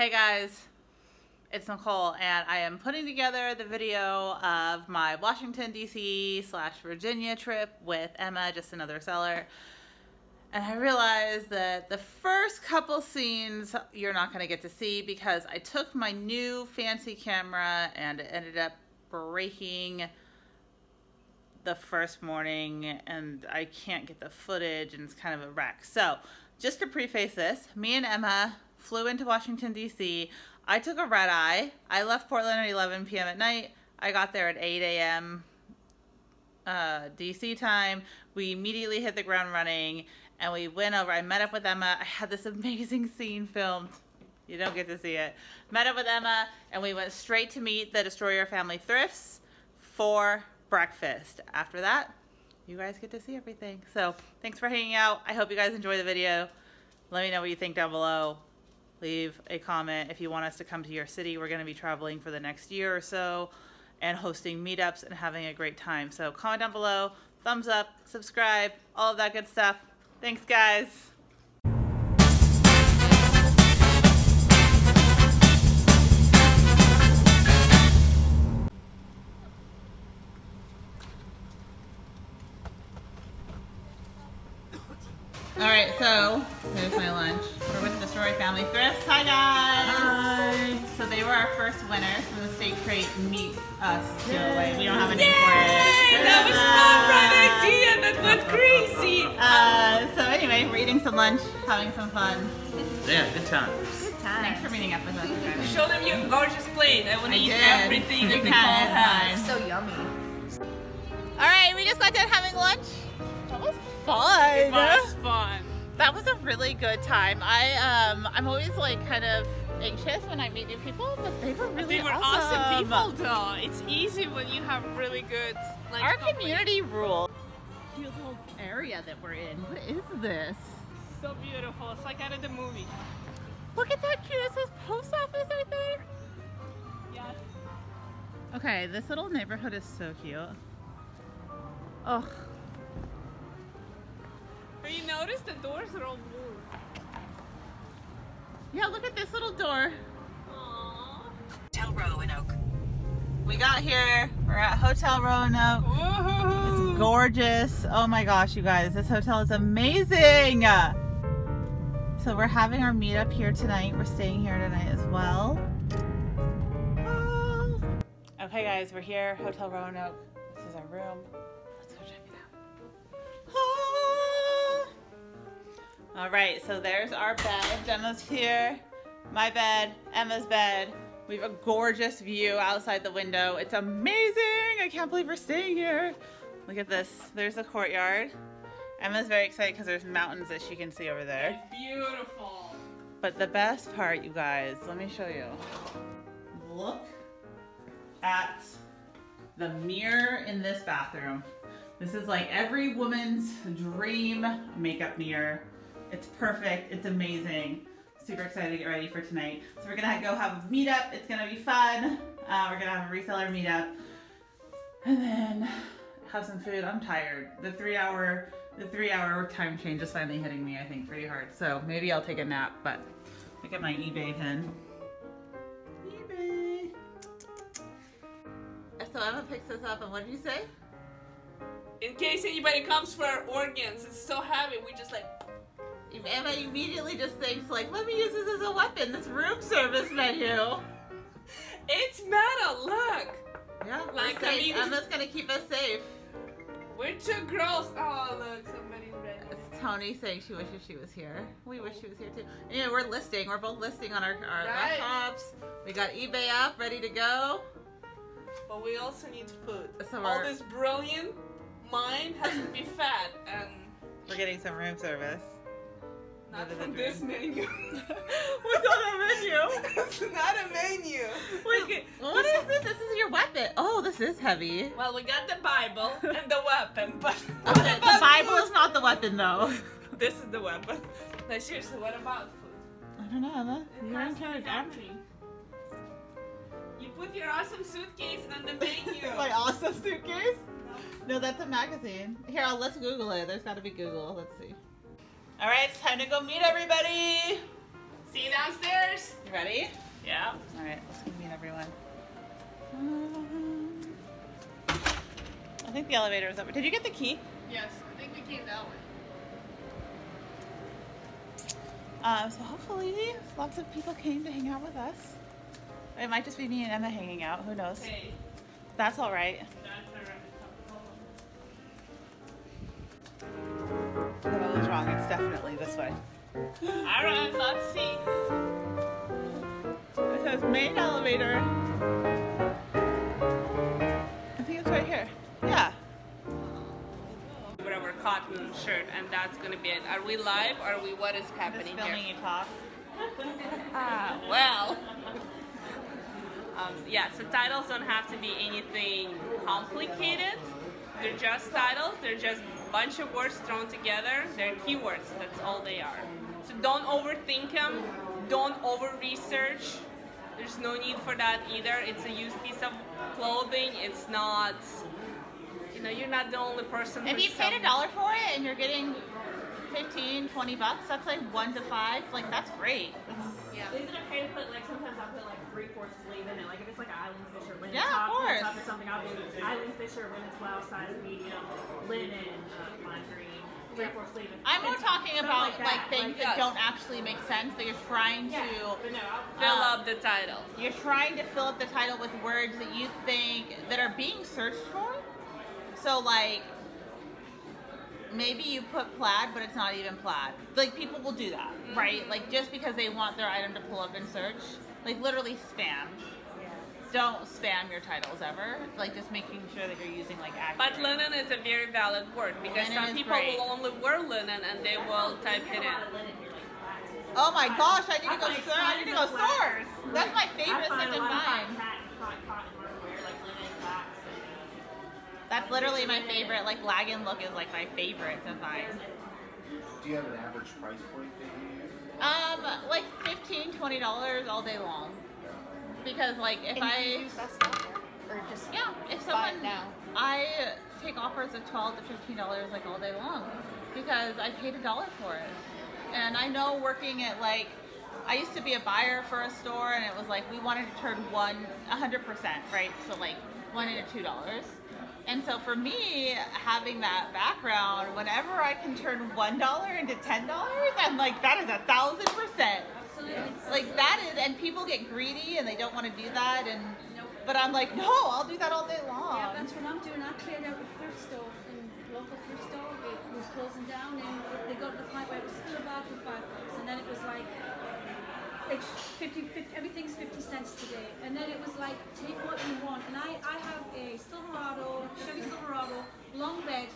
Hey guys, it's Nicole and I am putting together the video of my Washington DC / Virginia trip with Emma, just another seller. And I realized that the first couple scenes you're not going to get to see because I took my new fancy camera and it ended up breaking the first morning and I can't get the footage and it's kind of a wreck. So just to preface this, me and Emma flew into Washington DC. I took a red eye. I left Portland at 11 p.m. at night. I got there at 8 a.m. DC time. We immediately hit the ground running and we went over. I met up with Emma. I had this amazing scene filmed. You don't get to see it. Met up with Emma and we went straight to meet the Destroyer Family Thrifts for breakfast. After that, you guys get to see everything. So thanks for hanging out. I hope you guys enjoy the video. Let me know what you think down below. Leave a comment if you want us to come to your city. We're going to be traveling for the next year or so and hosting meetups and having a great time. So comment down below, thumbs up, subscribe, all of that good stuff. Thanks guys. Alright, so there's my lunch. We're with the Destroyer Family Thrifts. Hi guys! Hi! So they were our first winners from the State Crate Meet Us giveaway. We don't have a name for it. That was my bright idea! That went crazy! So anyway, we're eating some lunch, having some fun. Yeah, good times. Good times. Thanks for meeting up with us guys. Show them your gorgeous plate. I want to eat everything that Nicole has. So yummy. Alright, we just got done having lunch. That was fun. It was fun. That was a really good time. I'm always like kind of anxious when I meet new people, but they were really awesome people though. It's easy when you have really good Our community rule. Cute little area that we're in. What is this? So beautiful. It's like out of the movie. Look at that cute. It says post office right there. Yeah. Okay, this little neighborhood is so cute. Oh. But you notice the doors are all blue. Yeah, look at this little door. Aww. Hotel Roanoke. We got here. We're at Hotel Roanoke. Woohoo! It's gorgeous. Oh my gosh, you guys. This hotel is amazing. So we're having our meetup here tonight. We're staying here tonight as well. Oh. Okay guys, we're here. Hotel Roanoke. This is our room. Let's go check it out. Oh. All right, so there's our bed. Emma's here. My bed, Emma's bed. We have a gorgeous view outside the window. It's amazing. I can't believe we're staying here. Look at this. There's the courtyard. Emma's very excited because there's mountains that she can see over there. It's beautiful. But the best part, you guys, let me show you. Look at the mirror in this bathroom. This is like every woman's dream makeup mirror. It's perfect. It's amazing. Super excited to get ready for tonight. So we're gonna go have a meetup. It's gonna be fun. We're gonna have a reseller meetup. And then have some food. I'm tired. The three hour time change is finally hitting me, I think, pretty hard. So maybe I'll take a nap, but look at my eBay pin. eBay. So Emma picks this up and what did you say? In case anybody comes for our organs, it's so heavy. We just like. Emma immediately just thinks like, let me use this as a weapon, this room service menu. It's metal, look! Yeah, like I mean, Emma's gonna keep us safe. We're two girls. Oh look, somebody's ready. It's Tony saying she wishes she was here. We wish she was here too. Anyway, we're listing. We're both listing on our Right. laptops. We got eBay up, ready to go. But we also need food. So all this brilliant mind has to be fed and... We're getting some room service. Not from this menu. What's on the menu? It's not a menu. Wait, what is this? This is your weapon. Oh, this is heavy. Well, we got the Bible and the weapon, but the Bible is not the weapon, though. This is the weapon. No, seriously, what about food? I don't know, Emma. You're in charge. You put your awesome suitcase on the menu. My awesome suitcase? No, that's a magazine. Here, let's Google it. There's got to be Google. Let's see. All right, it's time to go meet everybody. See you downstairs. You ready? think the elevator is over. Did you get the key? Yes, I think we came that way. So hopefully lots of people came to hang out with us. It might just be me and Emma hanging out. Who knows? Hey, That's all right. that's I was wrong. It's definitely this way. alright, let's see. It says main elevator. I think it's right here. Yeah. With our cotton shirt, and that's gonna be it. Are we live? Or are we? What is Just happening filming here? you talk. Well. Yeah, so titles don't have to be anything complicated. They're just titles. They're just a bunch of words thrown together. They're keywords. That's all they are. So don't overthink them. Don't over-research. There's no need for that either. It's a used piece of clothing. It's not, you know, you're not the only person. If you paid $1 for it and you're getting 15, 20 bucks, that's like 1 to 5. Like, that's great. Yeah. Is it okay to put, like, sometimes I'll put, like, 3/4 sleeve in it? Like, if it's, like, an Island Fisher women's Yeah, of top, course. top or something, I'll do Island Fisher women's blouse size medium, linen, lingerie, 3/4 sleeve. I'm more talking Stuff about like that. things that don't actually make sense, but you're trying Yeah, to but no, Fill up the title. you're trying to fill up the title with words that you think that are being searched for. So like maybe you put plaid, but it's not even plaid. Like people will do that, right? Like just because they want their item to pull up in search, like literally spam. Don't spam your titles ever. Like just making sure that you're using like accurate. But linen is a very valid word because Linen some is people great. will only wear linen and they will type it in. Oh my gosh, I need to go. I need to go source. That's my favorite stuff to find. That's literally my favorite. Like Lagan look is like my favorite to find. Do you have an average price point that you use? Like $15, $20 all day long. Because like if I or just if buy someone it now. I take offers of $12 to $15 like all day long because I paid $1 for it. And I know working at like I used to be a buyer for a store and it was like we wanted to turn 100%, right? So like $1 into $2. And so for me, having that background, whenever I can turn $1 into $10, I'm like, that is 1,000%. Like that is, and people get greedy and they don't want to do that. And but I'm like, no, I'll do that all day long. Yeah, that's what I'm doing. I cleared out the thrift store, and local thrift store, it was closing down, and they got to the point where it was still about for $5, and then it was like, it's 50, everything's 50 cents today, and then it was like, take what you want, and I have a Silverado, Chevy Silverado, long bed.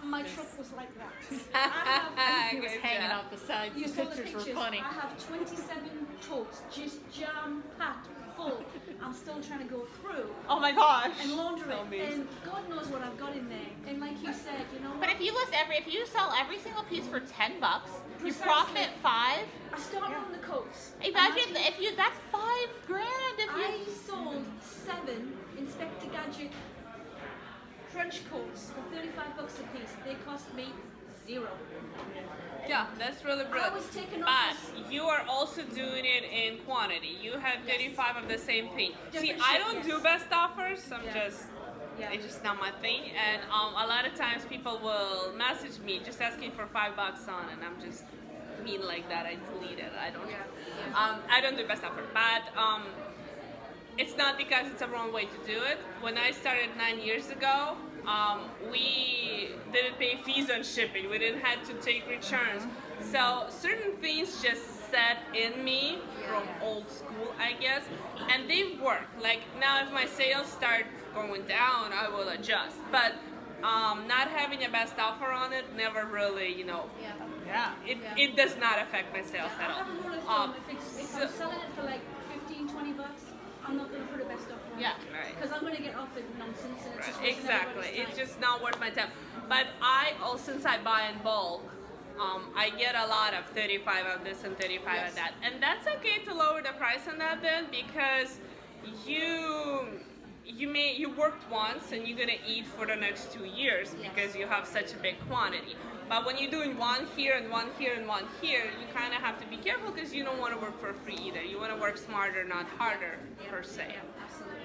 My truck was like that. It was hanging off the sides. You The saw the pictures pictures. were funny. I have 27 totes just jam-packed full. I'm still trying to go through Oh my gosh. and launder it. And God knows what I've got in there. And like you said, you know But what? if you sell every single piece for $10, you Precisely. profit $5. I start on the coats. Imagine if you that's $5,000 if you. I sold 7 Inspector Gadget trench coats for $35 a piece. They cost me 0. Yeah, that's really brilliant. I was taken But off you are also doing it in quantity. You have 35 of the same thing. See, Different I shit, don't yes. do best offers. Yeah. Yeah. It's just not my thing. And a lot of times people will message me just asking for $5 on, and I'm just mean like that. I delete it. I don't. I don't do best offer, but it's not because it's a wrong way to do it. When I started 9 years ago, we didn't pay fees on shipping. We didn't have to take returns. So certain things just set in me from old school, I guess, and they work. Like now, if my sales start going down, I will adjust. But not having a best offer on it never really, Yeah. it does not affect my sales I at have a rule of all. thumb. If I'm selling it for like 15, 20 bucks, I'm not going to put a best offer on Yeah. Right. because I'm going to get offered nonsense and it's just wasting Exactly. everybody's It's time. just not worth my time. But since I buy in bulk, I get a lot of 35 of this and 35 of that. And that's okay to lower the price on that then because you worked once and you're gonna eat for the next 2 years because you have such a big quantity. But when you're doing one here and one here and one here, you kind of have to be careful because you don't want to work for free either. You want to work smarter, not harder, per se. Yeah, absolutely.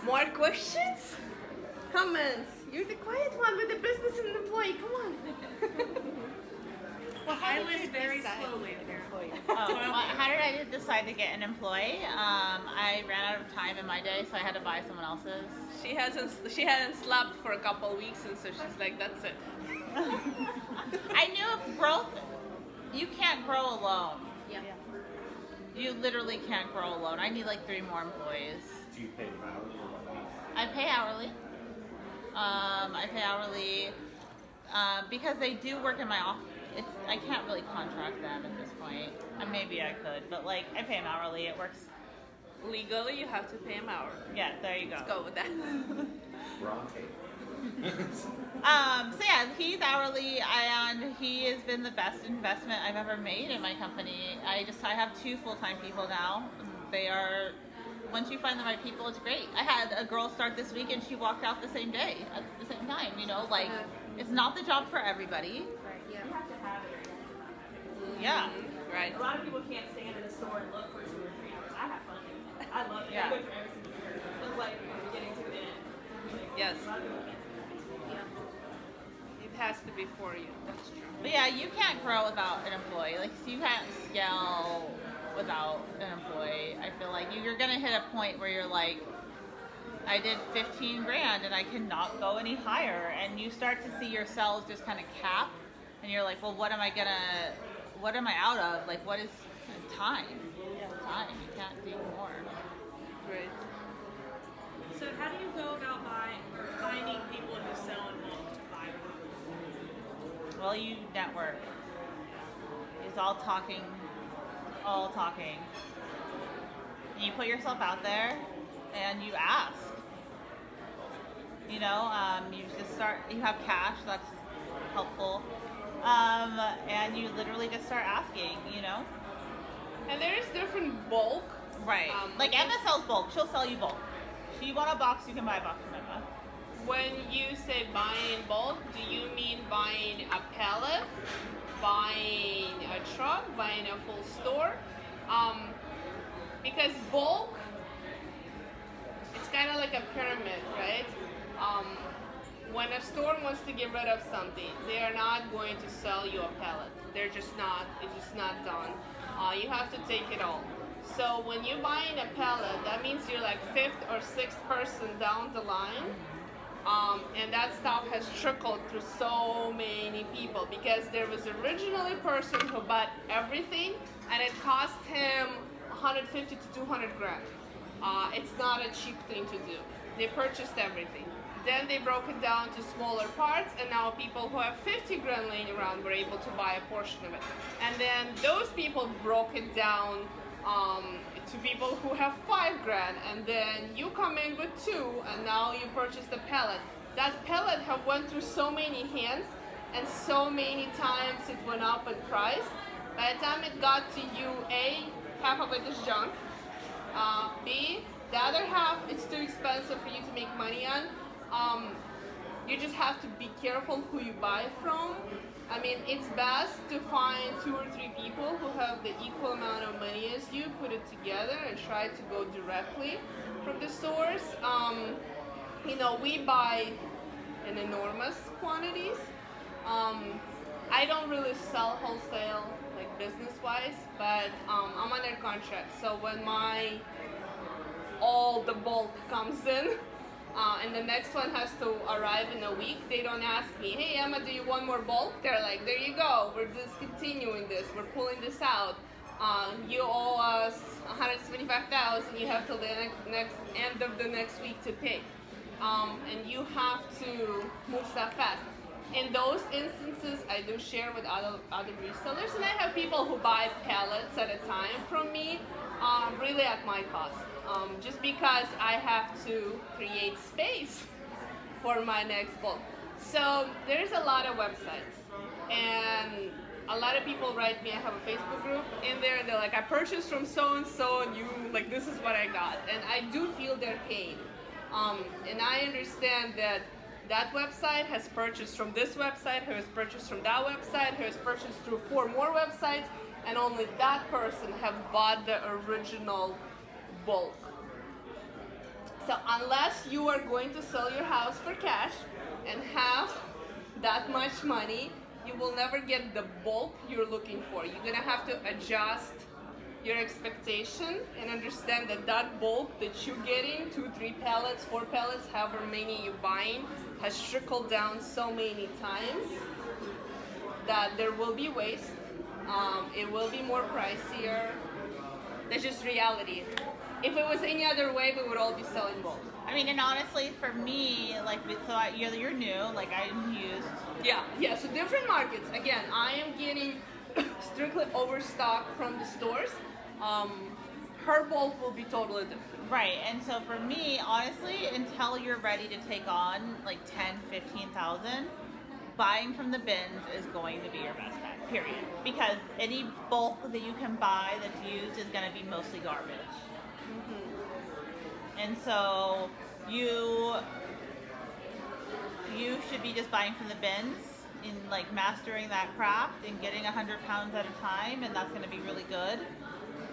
More questions? Comments? You're the quiet one with the business and employee. Come on. Well, I list very slowly, apparently. How did I decide to get an employee? I ran out of time in my day, so I had to buy someone else's. She hadn't slept for a couple of weeks, and so she's like, that's it. I knew if growth, you can't grow alone. Yeah. You literally can't grow alone. I need like 3 more employees. Do you pay them hourly or monthly? I pay hourly. Because they do work in my office. I can't really contract them at this point. Maybe I could, but like I pay them hourly. It works. Legally, you have to pay him hourly. Yeah, there you go. Let's go with that. We're on tape. So yeah, he's hourly, and he has been the best investment I've ever made in my company. I have 2 full-time people now. They are, once you find the right people, it's great. I had a girl start this week, and she walked out the same day at the same time. You know, like it's not the job for everybody. Right. Yeah. You have to have it. Yeah. Right. A lot of people can't stand in a store and look for 2 or 3 hours. I have fun doing that. I love it. Yeah. I go through every single year. It's like from the beginning to the end. Yes. A lot of people can't. It has to be for you. That's true. But yeah, you can't grow without an employee. Like, so you can't scale without an employee. I feel like you're gonna hit a point where you're like, I did 15 grand and I cannot go any higher, and you start to see your sales just kind of cap, and you're like, well, what am I out of? Like, what is time? Time. You can't do more. Great. So how do you go about finding people who sell in bulk to buy from? Well, you network. It's all talking. You put yourself out there and you ask. You know, you just start, you have cash, that's helpful. And you literally just start asking, you know? And there is different bulk. Right. Like Emma sells bulk, she'll sell you bulk. If you want a box, you can buy a box from Emma. When you say buying in bulk, do you mean buying a pallet, buying a truck, buying a full store? Because bulk, it's kind of like a pyramid, right? When a store wants to get rid of something, they are not going to sell you a pallet. They're just not, it's just not done. You have to take it all. So when you're buying a pallet, that means you're like 5th or 6th person down the line. And that stuff has trickled through so many people, because there was originally a person who bought everything and it cost him 150 to 200 grand. It's not a cheap thing to do. They purchased everything. Then they broke it down to smaller parts, and now people who have 50 grand laying around were able to buy a portion of it. And then those people broke it down to people who have 5 grand, and then you come in with 2, and now you purchase the pallet. That pallet have went through so many hands, and so many times it went up in price. By the time it got to you, A, half of it is junk. B, the other half, it's too expensive for you to make money on. You just have to be careful who you buy from. I mean, it's best to find 2 or 3 people who have the equal amount of money as you, put it together, and try to go directly from the source. You know, we buy in enormous quantities. I don't really sell wholesale, like business-wise, but I'm under contract. So when all the bulk comes in, and the next one has to arrive in a week, they don't ask me, hey Emma, do you want more bulk? They're like, there you go, we're discontinuing this, we're pulling this out. You owe us $175,000, you have till the next end of the next week to pay. And you have to move stuff fast. In those instances, I do share with other resellers, and I have people who buy pallets at a time from me, really at my cost. Just because I have to create space for my next bulk. So there's a lot of websites, and a lot of people write me. I have a Facebook group in there. They're like, I purchased from so-and-so, and you, like, this is what I got. And I do feel their pain. And I understand that that website has purchased from this website, who has purchased from that website, who has purchased through 4 more websites, and only that person have bought the original bulk. So unless you are going to sell your house for cash and have that much money, you will never get the bulk you're looking for. You're gonna have to adjust your expectation and understand that that bulk that you're getting, 2, 3 pallets, 4 pallets, however many you're buying, has trickled down so many times that there will be waste. It will be more pricier. That's just reality. If it was any other way, we would all be selling bulk. I mean, and honestly, for me, like, you're new, like I'm used. Yeah, so different markets. Again, I am getting strictly overstock from the stores. Her bulk will be totally different. Right, and so for me, honestly, until you're ready to take on like 10, 15,000, buying from the bins is going to be your best bet, period. Because any bulk that you can buy that's used is going to be mostly garbage. And so you should be just buying from the bins in like mastering that craft and getting 100 pounds at a time, and that's going to be really good.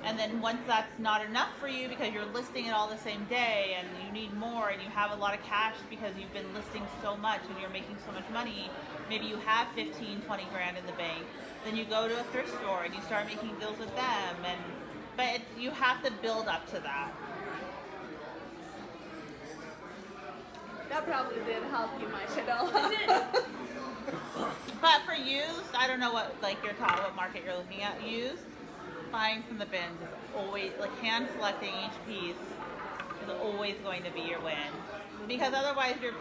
And then once that's not enough for you because you're listing it all the same day and you need more and you have a lot of cash because you've been listing so much and you're making so much money, maybe you have 15, 20 grand in the bank, then you go to a thrift store and you start making deals with them. But you have to build up to that. That probably didn't help you much at all. But for used, I don't know what what market you're looking at. Used, buying from the bins is always, like, hand selecting each piece is always going to be your win. Because otherwise you're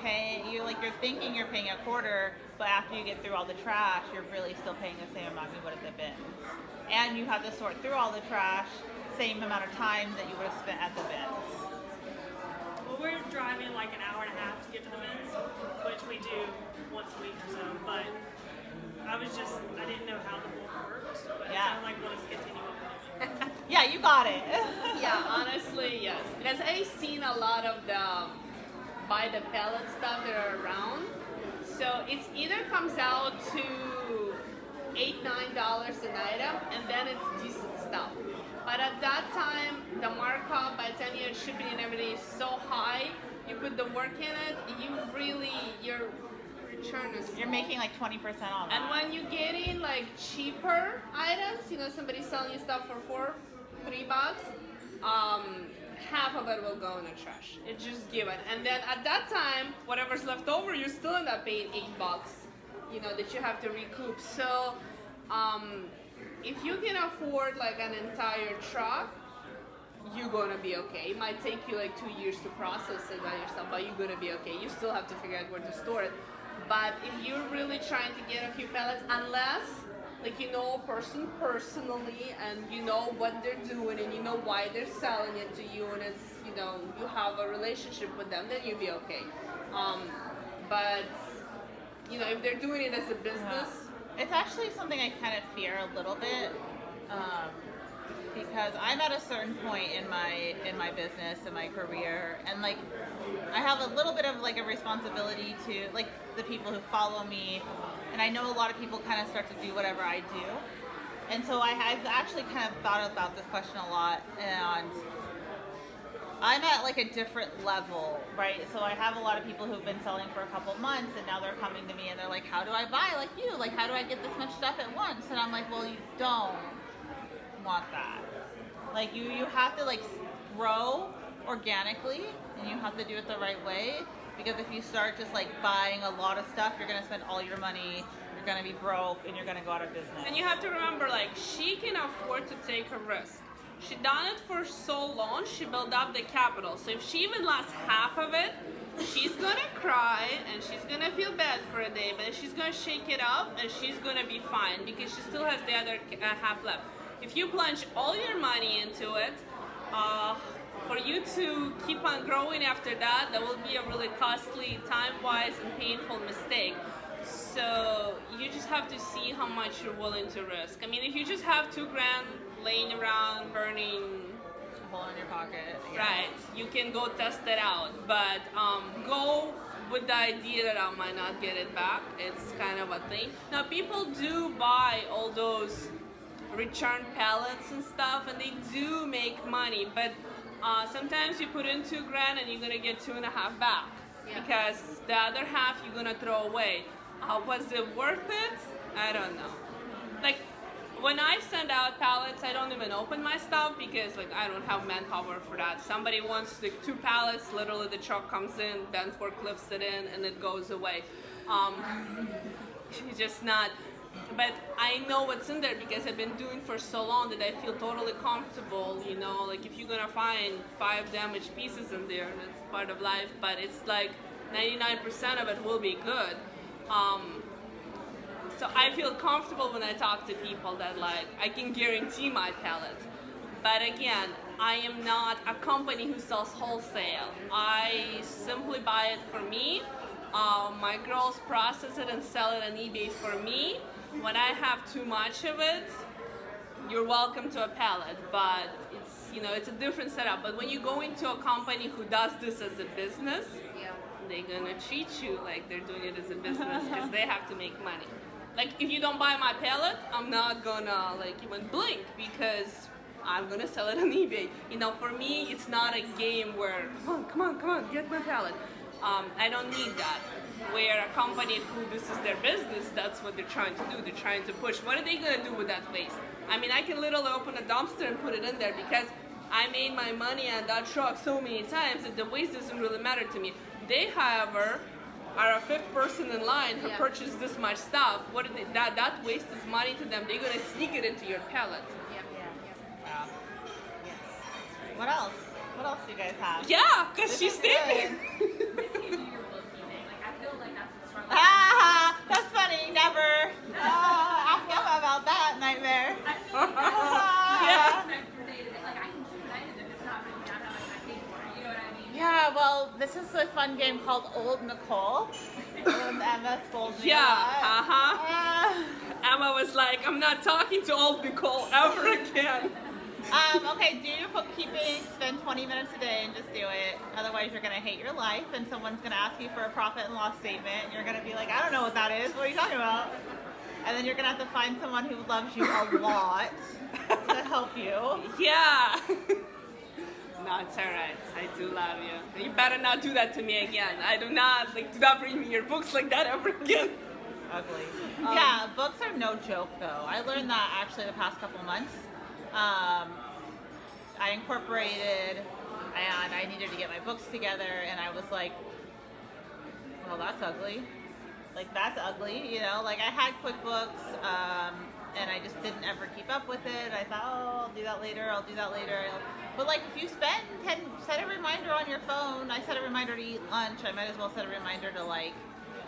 thinking you're paying a quarter, but after you get through all the trash, you're really still paying the same amount you would at the bins. And you have to sort through all the trash, same amount of time that you would have spent at the bins. Well, we're driving like an hour and a half to get to the bins, which we do once a week or so, but I didn't know how the bulk worked, but it sounds like we'll just continue on. Yeah, you got it. Yeah, honestly, yes. Because I've seen a lot of the buy the pallet stuff that are around. So it's either comes out to $8, $9 an item, and then it's decent stuff. But at that time, the markup, by the time you're shipping and everything, is so high, you put the work in it, your return is small. You're making like 20% on that. And when you get in like cheaper items, somebody's selling you stuff for $3, half of it will go in the trash. It's just given. And then at that time, whatever's left over, you still end up paying $8, that you have to recoup. So, if you can afford like an entire truck, you're gonna be okay. It might take you like 2 years to process it by yourself, but you're gonna be okay. You still have to figure out where to store it. But if you're really trying to get a few pallets, unless like you know a person personally and you know what they're doing and you know why they're selling it to you and it's you have a relationship with them, then you'll be okay. But if they're doing it as a business. It's actually something I kind of fear a little bit, because I'm at a certain point in my business and my career, and like I have a little bit of like a responsibility to like the people who follow me, and I know a lot of people kind of start to do whatever I do, and so I've actually kind of thought about this question a lot, and I'm at like a different level, right? So I have a lot of people who've been selling for a couple months and now they're coming to me and they're like, how do I buy like you? Like, how do I get this much stuff at once? And I'm like, well, you don't want that. Like, you have to like grow organically and you have to do it the right way, because if you start just like buying a lot of stuff, you're going to spend all your money, you're going to be broke, and you're going to go out of business. And you have to remember, like, she can afford to take a risk. She done it for so long, she built up the capital. So if she even lost half of it, she's gonna cry and she's gonna feel bad for a day, but she's gonna shake it up and she's gonna be fine because she still has the other half left. If you plunge all your money into it, for you to keep on growing after that, that will be a really costly, time-wise and painful mistake. So you just have to see how much you're willing to risk. I mean, if you just have $2 grand laying around burning a hole in your pocket, right, you can go test it out, but go with the idea that I might not get it back. It's kind of a thing. Now people do buy all those return pallets and stuff, and they do make money, but sometimes you put in $2,000 and you're gonna get 2.5 back, because the other half you're gonna throw away. Was it worth it? I don't know. Like, when I send out pallets, I don't even open my stuff because, like, I don't have manpower for that. Somebody wants the 2 pallets, literally the truck comes in, then forklifts it in, and it goes away. It's just not. But I know what's in there because I've been doing for so long that I feel totally comfortable, you know, like if you're gonna find 5 damaged pieces in there, that's part of life, but it's like 99% of it will be good. So I feel comfortable when I talk to people that, like, I can guarantee my pallet. But again, I am not a company who sells wholesale. I simply buy it for me. My girls process it and sell it on eBay for me. When I have too much of it, you're welcome to a pallet, but it's, you know, it's a different setup. But when you go into a company who does this as a business, they're gonna treat you like they're doing it as a business because they have to make money. Like, if you don't buy my pallet, I'm not gonna, like, even blink because I'm gonna sell it on eBay. You know, for me, it's not a game where, come on, get my pallet. I don't need that. Where a company who this is their business, that's what they're trying to do. They're trying to push. What are they gonna do with that waste? I mean, I can literally open a dumpster and put it in there because I made my money on that truck so many times that the waste doesn't really matter to me. They, however, are a 5th person in line who purchased this much stuff. What are they, that waste is money to them. They're gonna sneak it into your pallet. Wow. What else? What else do you guys have? Yeah, because she's thinking. That's funny. Never. Ask Emma about that nightmare. Yeah, well, this is a fun game called Old Nicole. And Emma scolded me. Emma was like, I'm not talking to Old Nicole ever again. Okay, do your bookkeeping, spend 20 minutes a day and just do it. Otherwise, you're going to hate your life and someone's going to ask you for a profit and loss statement and you're going to be like, I don't know what that is. What are you talking about? And then you're going to have to find someone who loves you a lot to help you. Yeah. No, it's alright. I do love you. You better not do that to me again. I do not, like, do not bring me your books like that ever again. Ugly. Yeah, books are no joke though. I learned that actually the past couple months. I incorporated and I needed to get my books together and I was like, well, that's ugly. Like, that's ugly, you know? Like, I had QuickBooks and I just didn't ever keep up with it. I thought, oh, I'll do that later, I'll do that later. But like, if you set a reminder on your phone. I set a reminder to eat lunch. I might as well set a reminder to, like,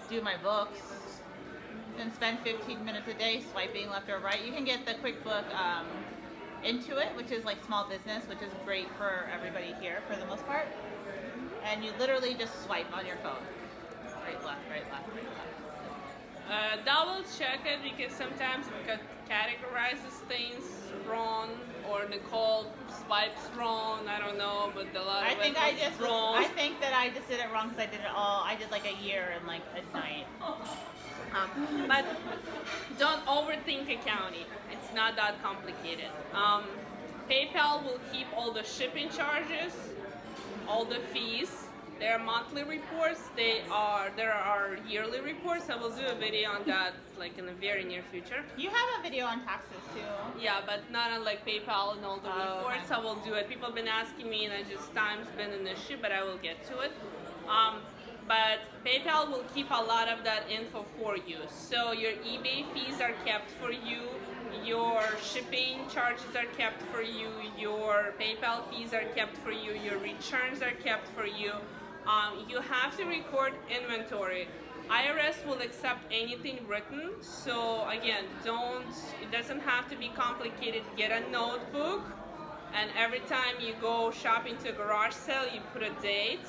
do my books and spend 15 minutes a day swiping left or right. You can get the QuickBook Intuit, which is like small business, which is great for everybody here for the most part. And you literally just swipe on your phone. Right, left, right, left, right, left. Double check it because sometimes it categorizes things wrong, or Nicole swipes wrong. I don't know, but a lot of it was wrong. I think that I just did it wrong because I did it all. I did like a year in like a night. But don't overthink accounting. It's not that complicated. PayPal will keep all the shipping charges, all the fees. There are monthly reports. There are yearly reports. I will do a video on that like in the very near future. You have a video on taxes too. Yeah, but not on like PayPal and all the reports. Okay. I will do it. People have been asking me, and time's been an issue, but I will get to it. But PayPal will keep a lot of that info for you. So your eBay fees are kept for you, your shipping charges are kept for you, your PayPal fees are kept for you, your returns are kept for you. You have to record inventory. IRS will accept anything written. So again, it doesn't have to be complicated. Get a notebook, and every time you go shopping to a garage sale, you put a date.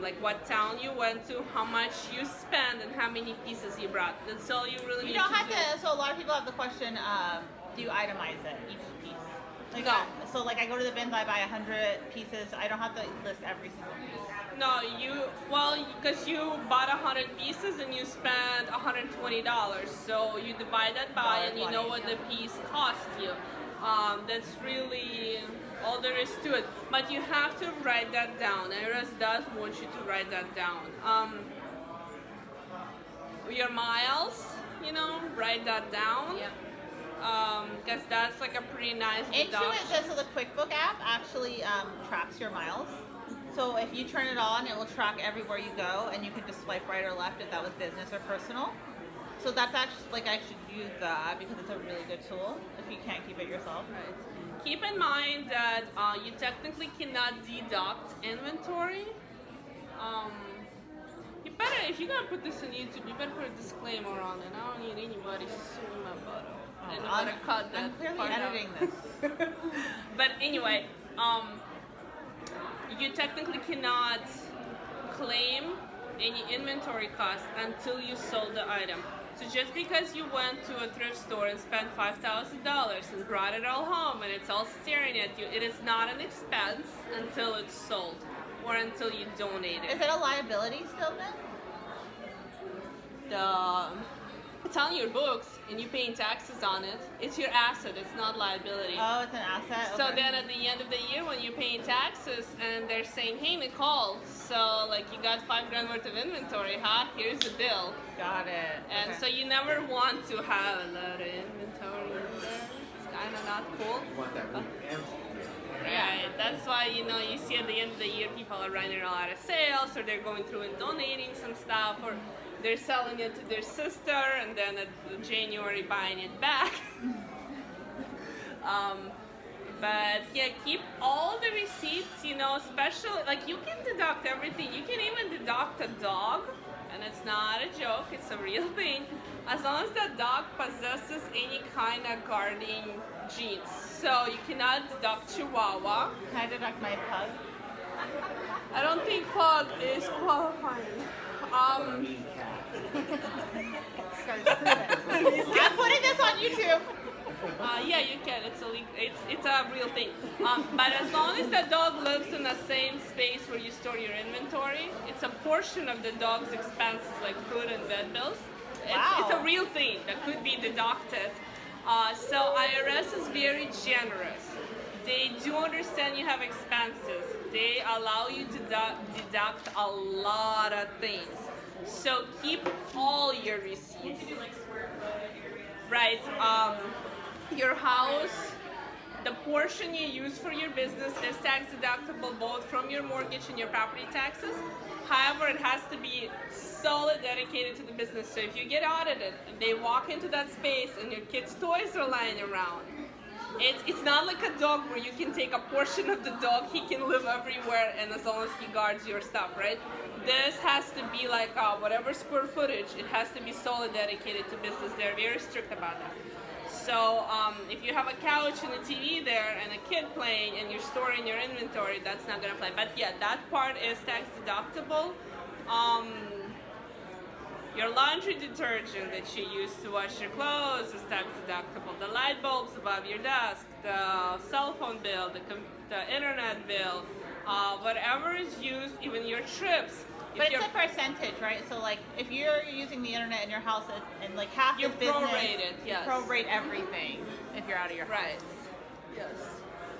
Like what town you went to, how much you spent, and how many pieces you brought. That's all you really need to do. You don't have to, so a lot of people have the question, do you itemize it, each piece? Like, no. So like I go to the bins, I buy 100 pieces, I don't have to list every single piece. No, because you bought 100 pieces and you spent $120. So you divide that by, and you know what the piece cost you. That's really all there is to it. But you have to write that down. IRS does want you to write that down. Your miles, write that down. Yep. Because that's like a pretty nice deduction. So the QuickBook app actually tracks your miles. So if you turn it on, it will track everywhere you go, and you can just swipe right or left if that was business or personal. So that's actually, I should use that because it's a really good tool if you can't keep it yourself. Right. Keep in mind that you technically cannot deduct inventory. You better, if you're gonna put this on YouTube, you better put a disclaimer on it. I don't need anybody suing my butt up. And I'm gonna cut that. I'm clearly part editing out. this. But anyway, you technically cannot claim any inventory cost until you sold the item. So just because you went to a thrift store and spent $5,000 and brought it all home and it's all staring at you, it is not an expense until it's sold or until you donate it. Is it a liability still then? It's on your books and you're paying taxes on it. It's your asset, it's not liability. Oh, it's an asset? So Okay. then at the end of the year when you're paying taxes and they're saying, hey Nicole, so like you got $5,000 worth of inventory, huh? Here's the bill. Got it. And Okay. so you never want to have a lot of inventory in there. It's kind of not cool. You want that root empty. Right, that's why, you see at the end of the year people are running a lot of sales, or they're going through and donating some stuff, or they're selling it to their sister and then at January buying it back. But yeah, keep all the receipts, especially, like you can deduct everything. You can even deduct a dog, and it's not a joke, it's a real thing, as long as that dog possesses any kind of guarding genes. So you cannot deduct Chihuahua. Can I deduct my pug? I don't think pug is qualifying. I mean cat. I'm putting this on YouTube. Yeah, you can. It's a real thing. But as long as the dog lives in the same space where you store your inventory, it's a portion of the dog's expenses, like food and vet bills. It's a real thing that could be deducted. So IRS is very generous. They do understand you have expenses. They allow you to deduct a lot of things. So keep all your receipts. Right. Your house, the portion you use for your business is tax deductible both from your mortgage and your property taxes. However, it has to be solely dedicated to the business. So if you get audited and they walk into that space and your kid's toys are lying around, it's not like a dog where you can take a portion of the dog, he can live everywhere, and as long as he guards your stuff, right? This has to be like whatever square footage, it has to be solely dedicated to business. They're very strict about that. So if you have a couch and a TV there and a kid playing and you're storing your inventory, that's not gonna fly. But yeah, that part is tax deductible. Your laundry detergent that you use to wash your clothes is tax deductible. The light bulbs above your desk, the cell phone bill, the internet bill, whatever is used, even your trips. But it's a percentage, right? So like if you're using the internet in your house and like half the business, prorate it, yes. You prorate everything if you're out of your house. Right. Yes.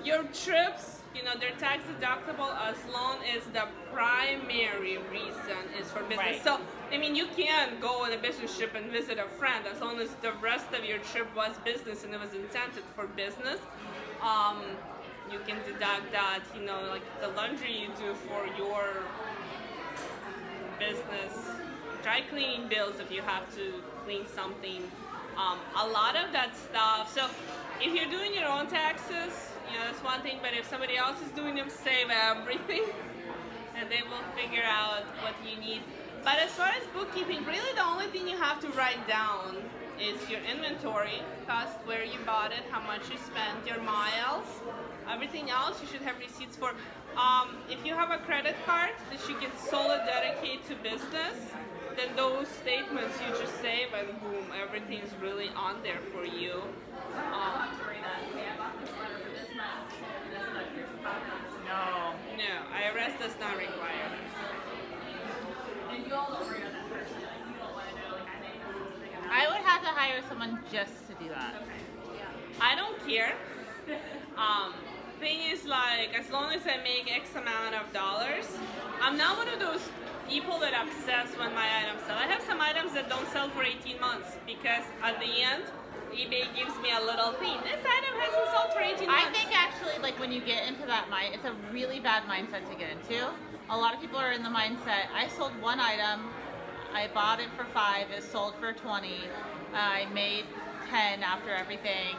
Your trips, they're tax deductible as long as the primary reason is for business. Right. So, I mean, you can go on a business trip and visit a friend as long as the rest of your trip was business and it was intended for business. You can deduct that, like the laundry you do for your business, dry cleaning bills if you have to clean something, a lot of that stuff. So if you're doing your own taxes, that's one thing, but if somebody else is doing them, save everything and they will figure out what you need. But as far as bookkeeping, really the only thing you have to write down is your inventory cost, where you bought it, how much you spent, your miles. Everything else you should have receipts for. If you have a credit card that you can solely dedicate to business, then those statements you just save and boom, everything's really on there for you. No. No, IRS does not require that. someone just to do that. I don't care. Thing is, like, as long as I make X amount of dollars, I'm not one of those people that obsess when my items sell. I have some items that don't sell for 18 months because at the end, eBay gives me a little thing. This item hasn't sold for 18 months. I think actually, like, when you get into that mind, it's a really bad mindset to get into. A lot of people are in the mindset, I sold one item, I bought it for 5, it sold for 20, I made 10 after everything.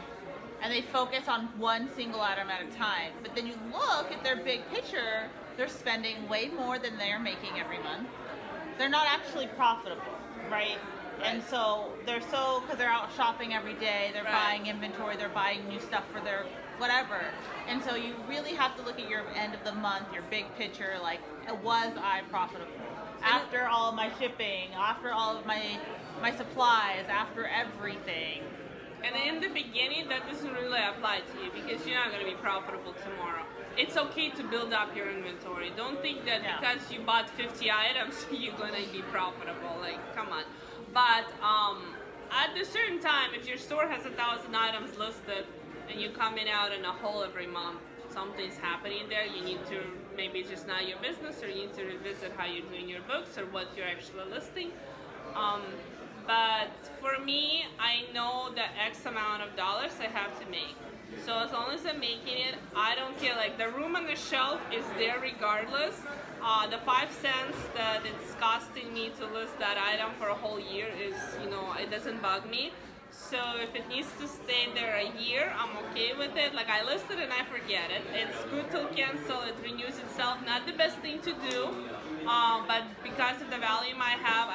And they focus on one single item at a time. But then you look at their big picture, they're spending way more than they're making every month. They're not actually profitable, right? And so because they're out shopping every day, they're buying inventory, they're buying new stuff for their whatever. And so you really have to look at your end of the month, your big picture, like, was I profitable? After all my shipping, after all of my supplies, after everything. And in the beginning, that doesn't really apply to you because you're not going to be profitable tomorrow. It's okay to build up your inventory. Don't think that because you bought 50 items, you're going to be profitable. Like, come on. But at a certain time, if your store has 1,000 items listed and you're coming out in a hole every month, something's happening there. You need to, maybe it's just not your business, or you need to revisit how you're doing your books or what you're actually listing. But for me, I know the X amount of dollars I have to make. So as long as I'm making it, I don't care. Like, the room on the shelf is there regardless. The 5 cents that it's costing me to list that item for a whole year is, you know, it doesn't bug me. So if it needs to stay there a year, I'm okay with it. Like, I list it and I forget it. It's good till cancel, it renews itself. Not the best thing to do, but because of the volume I have,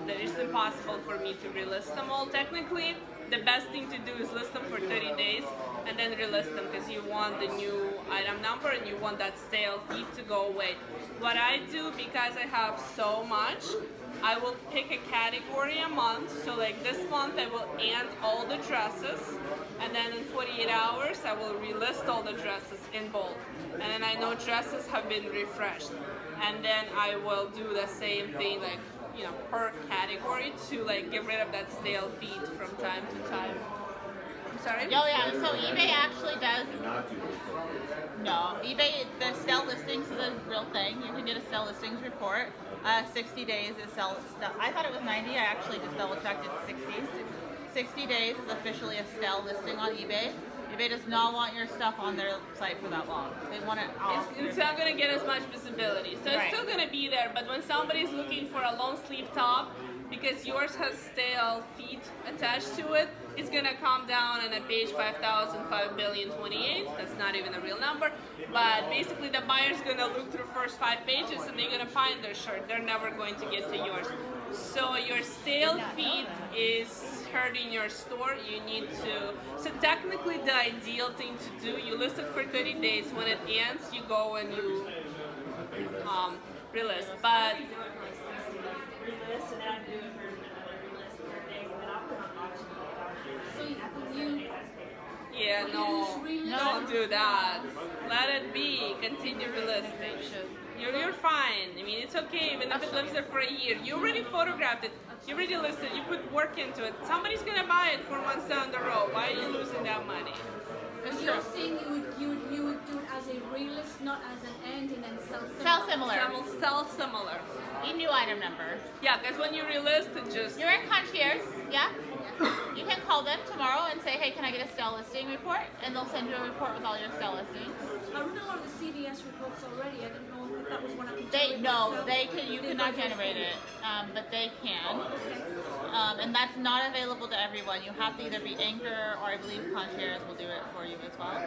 it's impossible for me to relist them all. Technically, the best thing to do is list them for 30 days and then relist them because you want the new item number and you want that stale feed to go away. What I do, because I have so much, I will pick a category a month. So like this month I will end all the dresses, and then in 48 hours I will relist all the dresses in bulk. And then I know dresses have been refreshed. And then I will do the same thing, like, you know, per category to like get rid of that stale feed from time to time. I'm sorry? Oh yeah, so eBay actually does. No, eBay, the stale listings is a real thing. You can get a stale listings report. 60 days is stale. I thought it was 90. I actually just double checked. It's 60. 60 days is officially a stale listing on eBay. eBay does not want your stuff on their site for that long. They want it off. It's not going to get as much visibility. So it's still going to be there, but when somebody's looking for a long sleeve top, because yours has stale feet attached to it, it's going to come down on a page 5,005,028,028. That's not even a real number. But basically the buyer's going to look through first 5 pages and they're going to find their shirt. They're never going to get to yours. So your stale feed is hurting your store. You need to, so technically the ideal thing to do, you list it for 30 days. When it ends, you go and you relist. But relist, and then I do it for another relist for days, and then I'll put on auction. So you yeah, no, don't do that. Let it be. Continue relisting. You're fine. I mean, it's okay even if it lives there for a year. You already photographed it. You already listed. You put work into it. Somebody's gonna buy it 4 months down the road. Why are you losing that money? You're saying you would do it as a relist, not as an end, and then Sell similar. Sell similar. A new item number. Yeah, because when you relist, it just... You're in concierge, yeah? You can call them tomorrow and say, hey, can I get a stale listing report? And they'll send you a report with all your stale listings. I read a lot of the CVS reports already. I didn't know if that was one I could You cannot generate it, but they can. And that's not available to everyone. You have to either be Anchor or I believe Concierge will do it for you as well.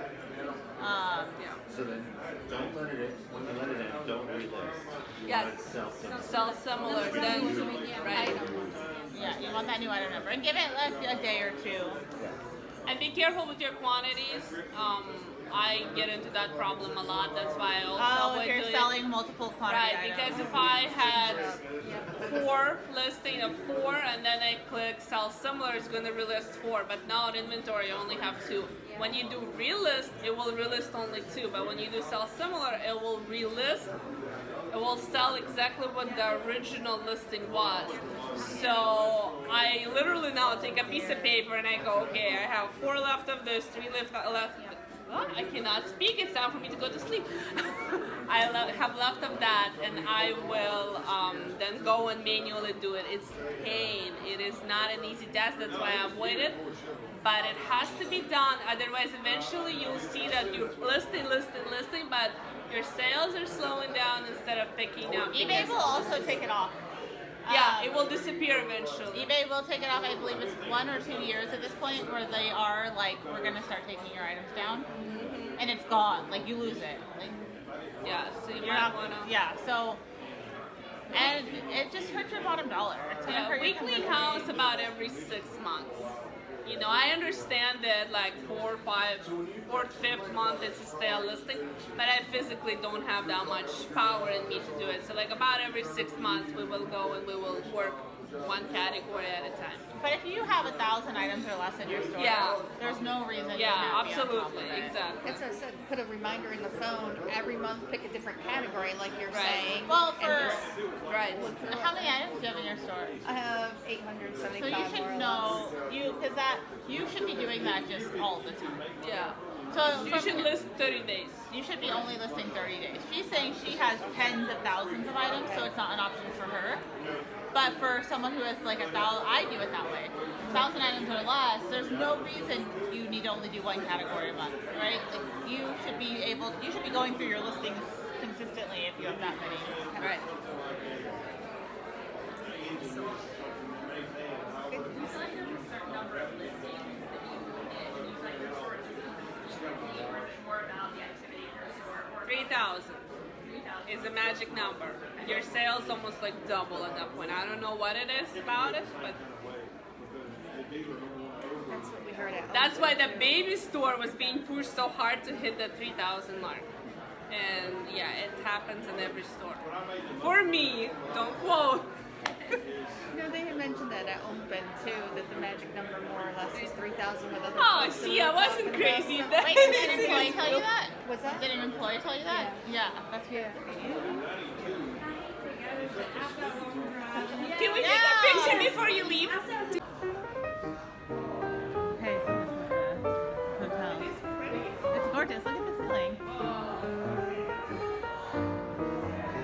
So then, don't let it in. When you let it in, don't relist. Yeah, sell similar. Then, right. Yeah, you want that new item number. And give it like a day or two. And be careful with your quantities. I get into that problem a lot. That's why I also if you're selling multiple quantity items. Because if I had 4 listing of 4 and then I click sell similar, it's going to relist 4. But now in inventory, I only have 2. When you do relist, it will relist only 2. But when you do sell similar, it will relist it will sell exactly what the original listing was. So I literally now take a piece of paper and I go, okay, I have 4 left of this, 3 left of this. Oh, I cannot speak, it's time for me to go to sleep. I have left of that, and I will then go and manually do it. It's pain. It is not an easy task, that's why I avoid it. But it has to be done, otherwise eventually you'll see that you're listing, but your sales are slowing down instead of picking up. eBay will also take it off. Yeah, it will disappear eventually. eBay will take it off. I believe it's 1 or 2 years at this point where they are like, we're going to start taking your items down. And it's gone. Like, you lose it. Like, yeah, so you might want to... Yeah, so... And it just hurts your bottom dollar. It's gonna hurt we clean house about every 6 months. You know, I understand that like 4th, 5th month it's a stale listing, but I physically don't have that much power in me to do it. So like about every 6 months we will go and we will work one category at a time. But if you have 1,000 items or less in your store, there's no reason to not be on top of it. Exactly. That's what I said. Put a reminder in the phone. Every month, pick a different category, like you're saying. Well, Right. How many items do you have in your store? I have 875. So you should know you should be doing that just all the time. Yeah. So you should list 30 days. You should be only listing 30 days. She's saying she has tens of thousands of items, so it's not an option for her. But for someone who has like 1,000, I do it that way. 1,000 items or less, there's no reason you need to only do one category a month, right? Like you should be going through your listings consistently if you have that many. Right. Number of listings that you can get when you site your store more about the activity in your store. 3,000 is a magic number. Your sales almost like double at that point. I don't know what it is about it, but That's what we heard out. that's why the baby store was being pushed so hard to hit the 3,000 mark. And yeah, it happens in every store. For me, don't quote. You know, they had mentioned that at Open too, that the magic number more or less is 3,000 with other Oh, folks that see, I were wasn't talking crazy. about Wait, did an employee tell you that? Was that? Did an employee tell you that? Yeah, that's good. Can we take a picture before you leave? Okay, so this is the hotel. It's gorgeous. Look at the ceiling.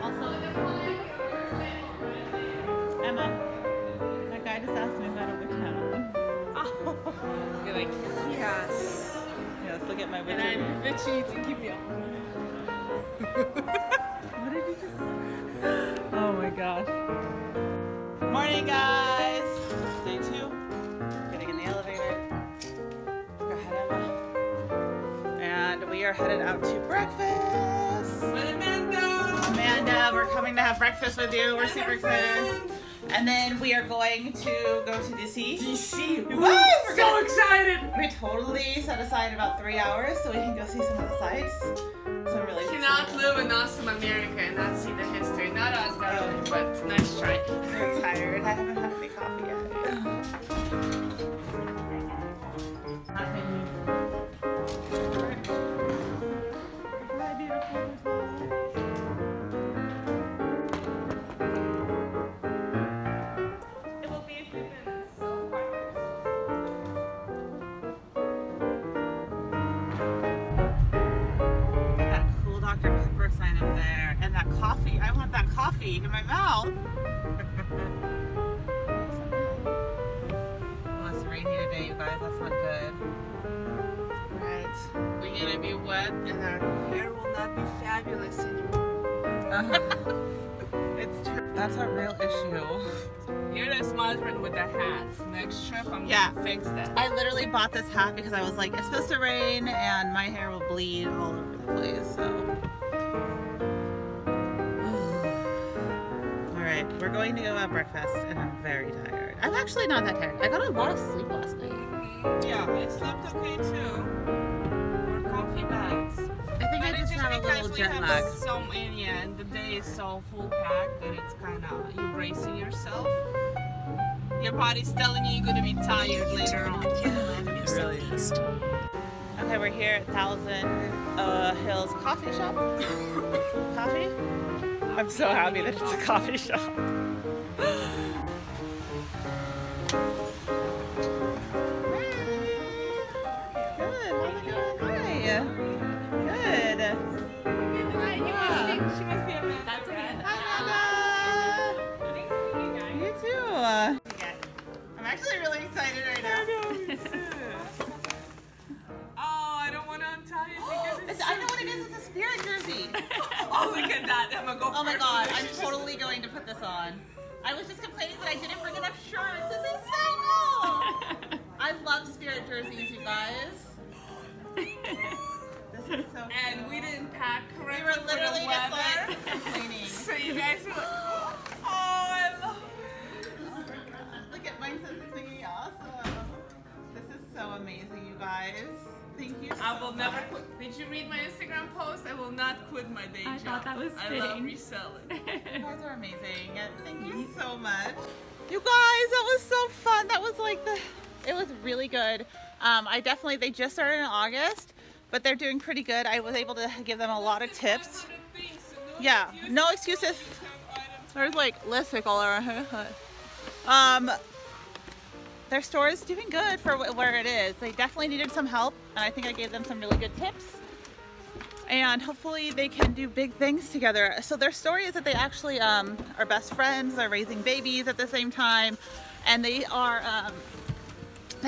Also, Emma, that guy just asked me if I had a witch hat on. Oh. You're like, yes. Yes, look at my witch And hat. I'm bitchy to keep you. What did you just say? Oh my gosh. Morning, guys. Day 2. Getting in the elevator. Go ahead, Emma. And we are headed out to breakfast. With Amanda. Amanda, we're coming to have breakfast with you. We're super excited. And then we are going to go to DC. DC. Woo! We're so excited. We totally set aside about 3 hours so we can go see some of the sites. So I'm really Cannot excited. live in awesome America and not see the history. Not us, darling, but nice try. I'm tired. I haven't had any coffee yet. Hi, beautiful. It will be a few minutes. That cool Dr. Pepper sign up there. And that coffee. I want that coffee in my mouth. Oh, it's rainy today, you guys. That's not good. Right. We're gonna be wet and our hair will not be fabulous anymore. It's true. That's a real issue. You're the smart one with the hat. Next trip, I'm Yeah. gonna fix that. I literally bought this hat because I was like, it's supposed to rain and my hair will bleed all over the place, so. Alright, we're going to go have breakfast and I'm very tired. I'm actually not that tired. I got a lot of sleep last night. Yeah, I slept okay too. We're comfy bags. I think I But just it's have a because little we jet have lag. so many, and the day is so full packed that it's kind of you bracing yourself. Your body's telling you you're gonna be tired later on. Really. Okay, we're here at 1,000 Hills Coffee Shop. Coffee? I'm so happy that it's a coffee shop. I'm actually really excited right now. Oh, I don't want to untie it because it's I know what it is. It's a Spirit jersey. Oh, look at that. I'm gonna go Oh my first. god, I'm totally going to put this on. I was just complaining that I didn't bring enough shirts. This is so cool. I love Spirit jerseys, you guys. This is so And cool. we didn't pack correctly. We were for literally the just weather. like complaining. So you guys are like, oh, I love it. Look at mine says it's making awesome. This is so amazing, you guys. Thank you so I will never much. quit. Did you read my Instagram post? I will not quit my day job. I thought that was I love fitting. reselling. You guys are amazing. Thank you so much. You guys, that was so fun. That was like it was really good. They just started in August, but they're doing pretty good. I was able to give them a lot of tips. Yeah, no excuses. There's like lipstick all around her. Their store is doing good for where it is. They definitely needed some help, and I think I gave them some really good tips. And hopefully they can do big things together. So their story is that they actually are best friends. They're raising babies at the same time, and they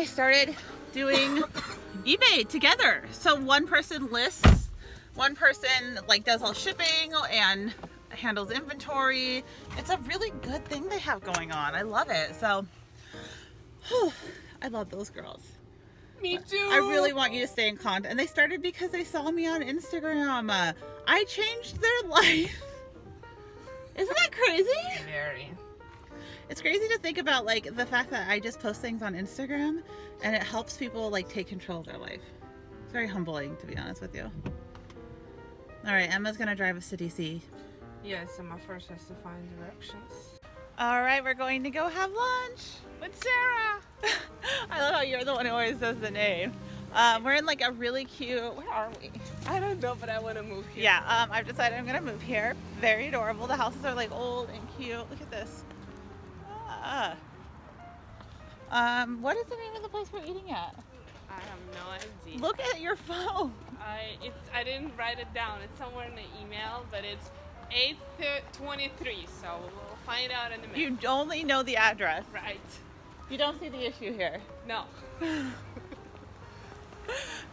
started doing eBay together. So one person lists, one person like does all shipping and handles inventory. It's a really good thing they have going on. I love it. So I love those girls. Me too. I really want you to stay in contact. And they started because they saw me on Instagram. I changed their life. Isn't that crazy? Very. It's crazy to think about like the fact that I just post things on Instagram and it helps people like take control of their life. It's very humbling, to be honest with you. All right, Emma's gonna drive us to DC. Yes, Emma first has to find directions. All right, we're going to go have lunch with Sarah. I love how you're the one who always says the name. We're in like a really cute, where are we? I don't know, but I want to move here. Yeah, I've decided I'm gonna move here. Very adorable. The houses are like old and cute. Look at this. What is the name of the place we're eating at? I have no idea. Look at your phone. I didn't write it down. It's somewhere in the email, but it's 8:23, so we'll find out in a minute. You only know the address. Right. You don't see the issue here. No.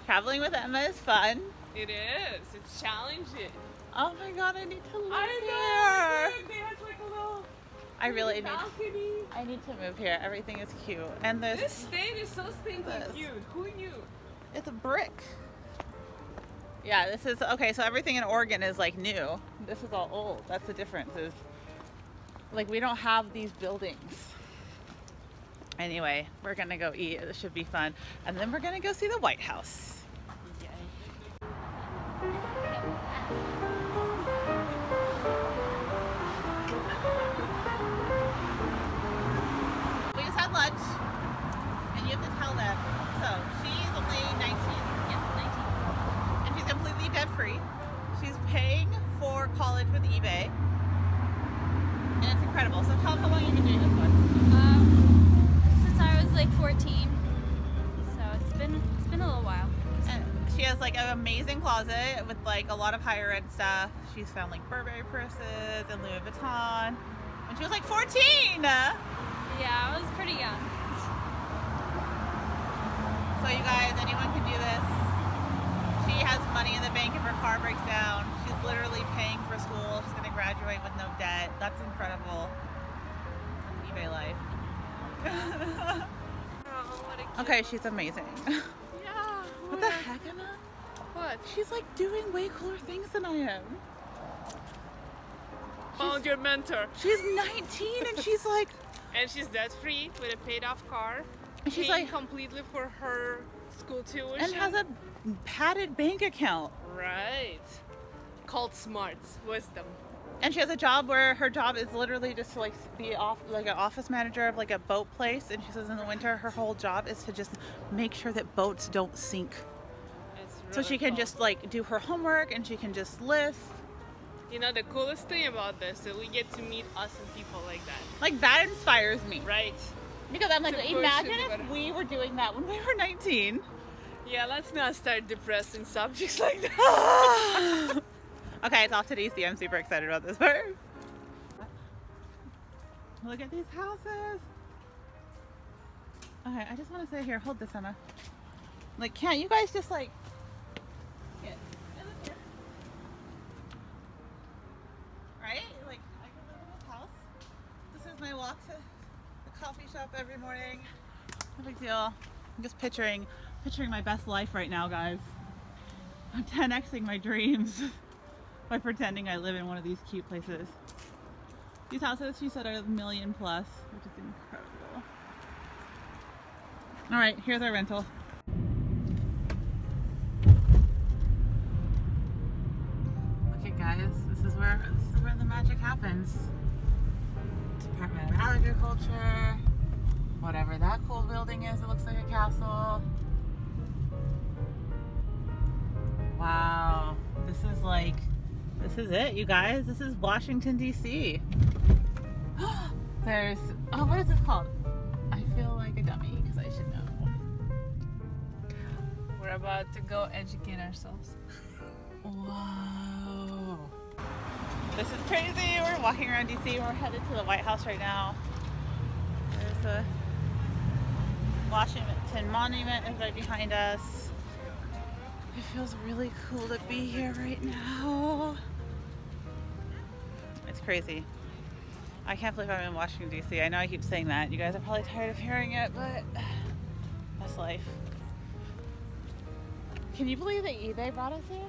Traveling with Emma is fun. It is. It's challenging. Oh my god, I need to live I here. know. They have like a little I really need. balcony. I need to move here. Everything is cute, and This state is so stinking This. cute. Who knew? it's a brick. Yeah, this is okay. So everything in Oregon is like new. This is all old. That's the difference. Is like we don't have these buildings. Anyway, we're gonna go eat. This should be fun, and then we're gonna go see the White House. We just had lunch, and you have to tell them. So she's only 19. Yeah, 19. And she's completely debt free. She's paying for college with eBay. And it's incredible. So tell them how long you've been doing this one. Since I was like 14. So it's been a little while. And she has like an amazing closet with like a lot of higher end stuff. She's found like Burberry purses and Louis Vuitton. When she was like 14. Yeah, I was pretty young. So you guys, anyone can do this. She has money in the bank if her car breaks down. She's literally paying for school. She's gonna graduate with no debt. That's incredible. That's eBay life. Oh, what a cute. Okay, she's amazing. Yeah. What the heck, Emma? What? She's like doing way cooler things than I am. Found your mentor. She's 19 and she's like, And she's debt free with a paid off car. and she's paying like, completely for her school tuition. and has a padded bank account. Right. Called smarts, wisdom. And she has a job where her job is literally just to like be like an office manager of like a boat place. And she says in the winter her whole job is to just make sure that boats don't sink. It's So really she can cool. just like do her homework and she can just live. You know, the coolest thing about this is we get to meet awesome people like that. Like, that inspires me. Right. Because I'm like, To push imagine it, if but- we were doing that when we were 19. Yeah, let's not start depressing subjects like that. Okay, it's off to DC. I'm super excited about this part. Look at these houses. Okay, I just want to say here, hold this, Emma. Like, can't you guys just like... Yeah. Right? Like, I could live in this house. This is my walk to the coffee shop every morning. No big deal. I'm just picturing my best life right now, guys. I'm 10xing my dreams by pretending I live in one of these cute places. These houses, she said, are $1 million plus, which is incredible. All right, here's our rental. Okay, guys, this is where the magic happens. Department of Agriculture, whatever that cool building is, it looks like a castle. Wow, this is it, you guys. This is Washington, D.C. There's, oh, what is this called? I feel like a dummy because I should know. We're about to go educate ourselves. Whoa. This is crazy. We're walking around DC. We're headed to the White House right now. There's a Washington Monument is right behind us. It feels really cool to be here right now. It's crazy. I can't believe I'm in Washington, D.C. I know I keep saying that. You guys are probably tired of hearing it, but that's life. Can you believe that eBay brought us here?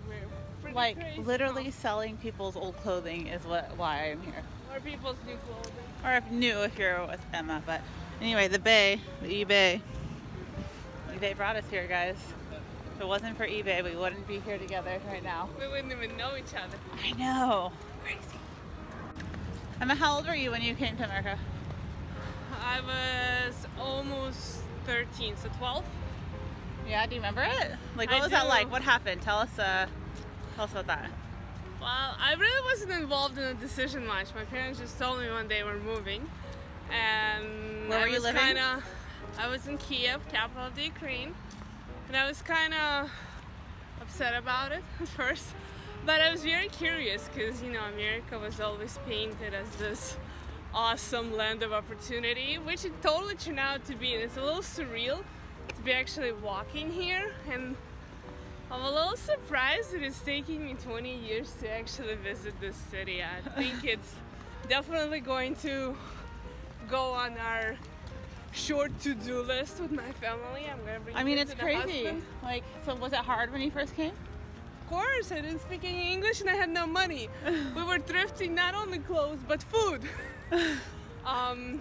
We're pretty Like, crazy, literally selling people's old clothing is why I'm here. Or people's new clothing. Or if new if you're with Emma, but anyway, the eBay brought us here, guys. If it wasn't for eBay, we wouldn't be here together right now. We wouldn't even know each other. I know. Crazy. Emma, how old were you when you came to America? I was almost 13, so 12. Yeah, do you remember it? Like, what I was that do. like? What happened? Tell us about that. Well, I really wasn't involved in the decision much. My parents just told me when they were moving. And Where were you living? I was in Kiev, capital of the Ukraine. And I was kind of upset about it at first. But I was very curious because, you know, America was always painted as this awesome land of opportunity, which it totally turned out to be. And it's a little surreal to be actually walking here. And I'm a little surprised that it's taking me 20 years to actually visit this city. I think it's definitely going to go on our short to-do list with my family. I'm gonna bring. I mean, it it's to the crazy. husband. Like, so was it hard when you first came? Of course, I didn't speak any English and I had no money. We were thrifting not only clothes but food. And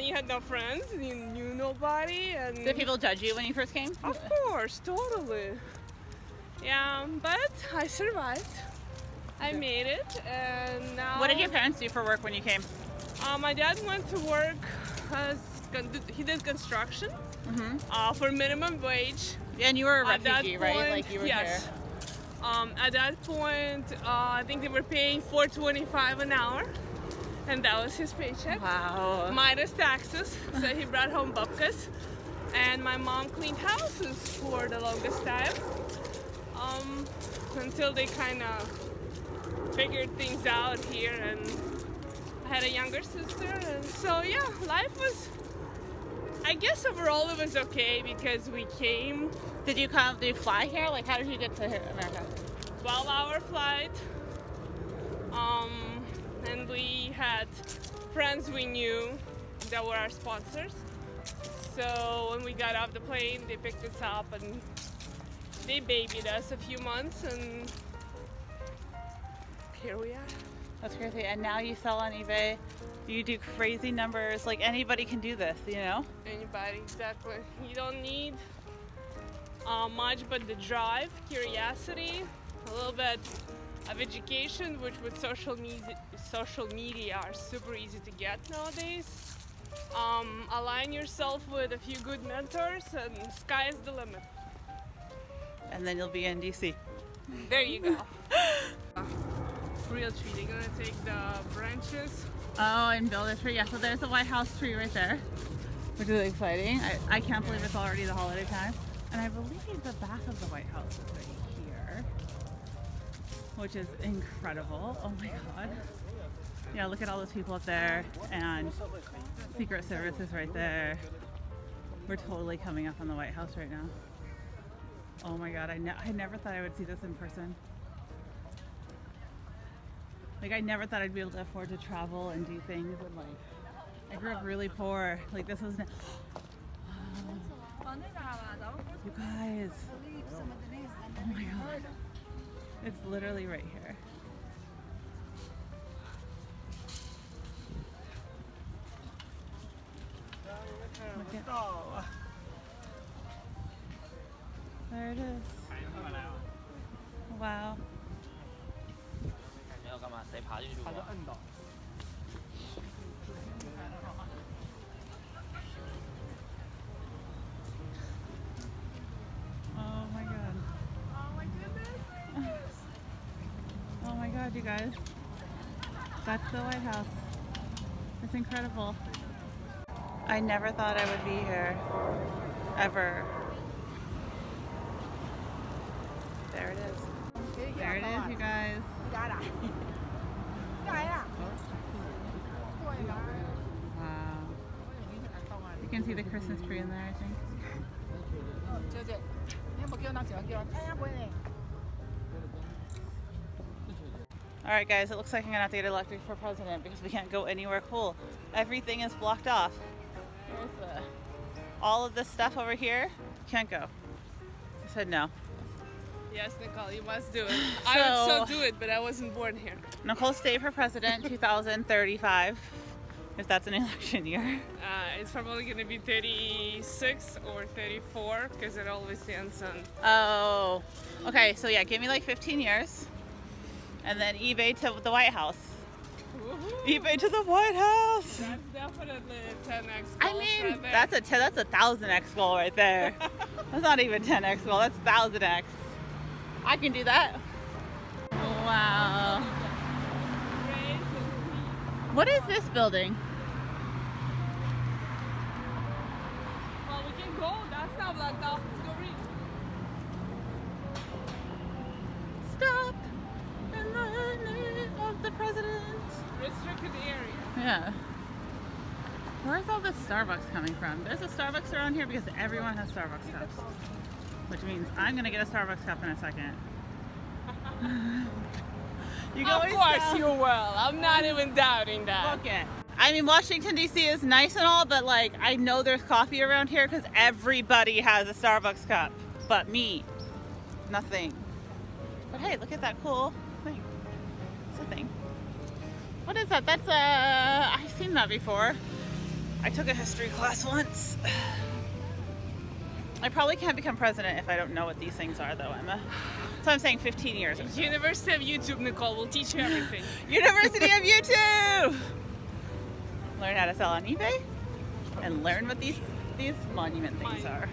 you had no friends, and you knew nobody. And Did people judge you when you first came? of course, totally. Yeah, but I survived. I made it, and now. What did your parents do for work when you came? My dad went to work as he did construction for minimum wage. And you were a At that refugee, right? point, Like you were yes. here. At that point, I think they were paying $4.25 an hour, and that was his paycheck. Wow. Minus taxes, so he brought home bupkas. And my mom cleaned houses for the longest time, until they kind of figured things out here, and I had a younger sister, and so yeah, life was, I guess overall it was okay because we came. Did you fly here? Like, how did you get to America? 12-hour flight, and we had friends we knew that were our sponsors. So when we got off the plane, they picked us up and they babied us a few months, and here we are. That's crazy. And now you sell on eBay. You do crazy numbers. Like, anybody can do this, you know? Anybody, exactly. You don't need much but the drive, curiosity, a little bit of education, which with social media are super easy to get nowadays. Align yourself with a few good mentors, and sky's the limit. And then you'll be in DC. There you go. Real tree. They're gonna take the branches. Oh, and build a tree. Yeah, so there's the White House tree right there, which is exciting. I can't believe it's already the holiday time. And I believe the back of the White House is right here, which is incredible. Oh my God. Yeah, look at all those people up there, and Secret Service is right there. We're totally coming up on the White House right now. Oh my God, I never thought I would see this in person. Like, I never thought I'd be able to afford to travel and do things, and like, I grew up really poor. Like, this was, you guys, oh my God, it's literally right here. Look at, there it is. Wow. Oh my God. Oh my goodness. Oh my God, you guys. That's the White House. It's incredible. I never thought I would be here. Ever. There it is. There it is, you guys. Wow. You can see the Christmas tree in there, I think. Alright guys, it looks like I'm gonna have to get elected for president because we can't go anywhere cool. Everything is blocked off. Here's all of this stuff over here. Can't go. I said no. Yes, Nicole, you must do it. I would so do it, but I wasn't born here. Nicole stayed for president 2035, if that's an election year. It's probably going to be 36 or 34 because it always ends on. Oh, okay. So yeah, give me like 15 years, and then eBay to the White House. eBay to the White House. That's definitely a 10x goal. I mean, right there. that's a 1000x goal right there. That's not even 10x goal. That's 1000x. I can do that. Wow. What is this building? Well, we can go. That's not blocked off. Let's go read. Stop in the name of the president. Restricted area. Yeah. Where's all this Starbucks coming from? There's a Starbucks around here because everyone has Starbucks cups. Which means I'm gonna get a Starbucks cup in a second. You of course you will. I'm not even doubting that. Okay. I mean, Washington, D.C. is nice and all, but like, I know there's coffee around here because everybody has a Starbucks cup. But me. Nothing. But hey, look at that cool thing. It's a thing. What is that? That's I've seen that before. I took a history class once. I probably can't become president if I don't know what these things are, though, Emma. So I'm saying 15 years or so. University of YouTube, Nicole, will teach you everything. University of YouTube! Learn how to sell on eBay and learn what these monument things are.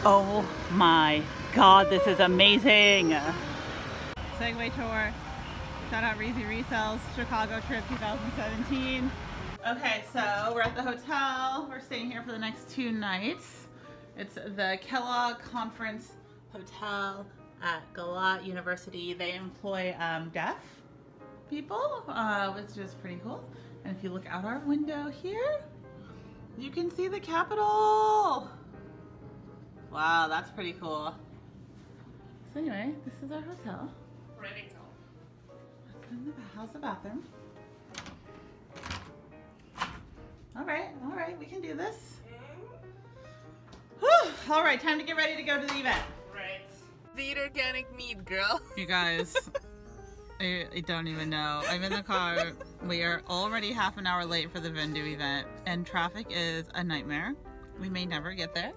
Oh my God, this is amazing. Segway tour. Shout out Reezy Resells Chicago trip 2017. Okay, so we're at the hotel. We're staying here for the next 2 nights. It's the Kellogg Conference Hotel at Galat University. They employ deaf people, which is pretty cool. And if you look out our window here, you can see the Capitol. Wow, that's pretty cool. So anyway, this is our hotel. Ready to go. How's the bathroom? All right, we can do this. Whew. All right, time to get ready to go to the event. Right. The organic meat, girl. You guys, I don't even know. I'm in the car. We are already half an hour late for the Vendoo event, and traffic is a nightmare. We may never get there.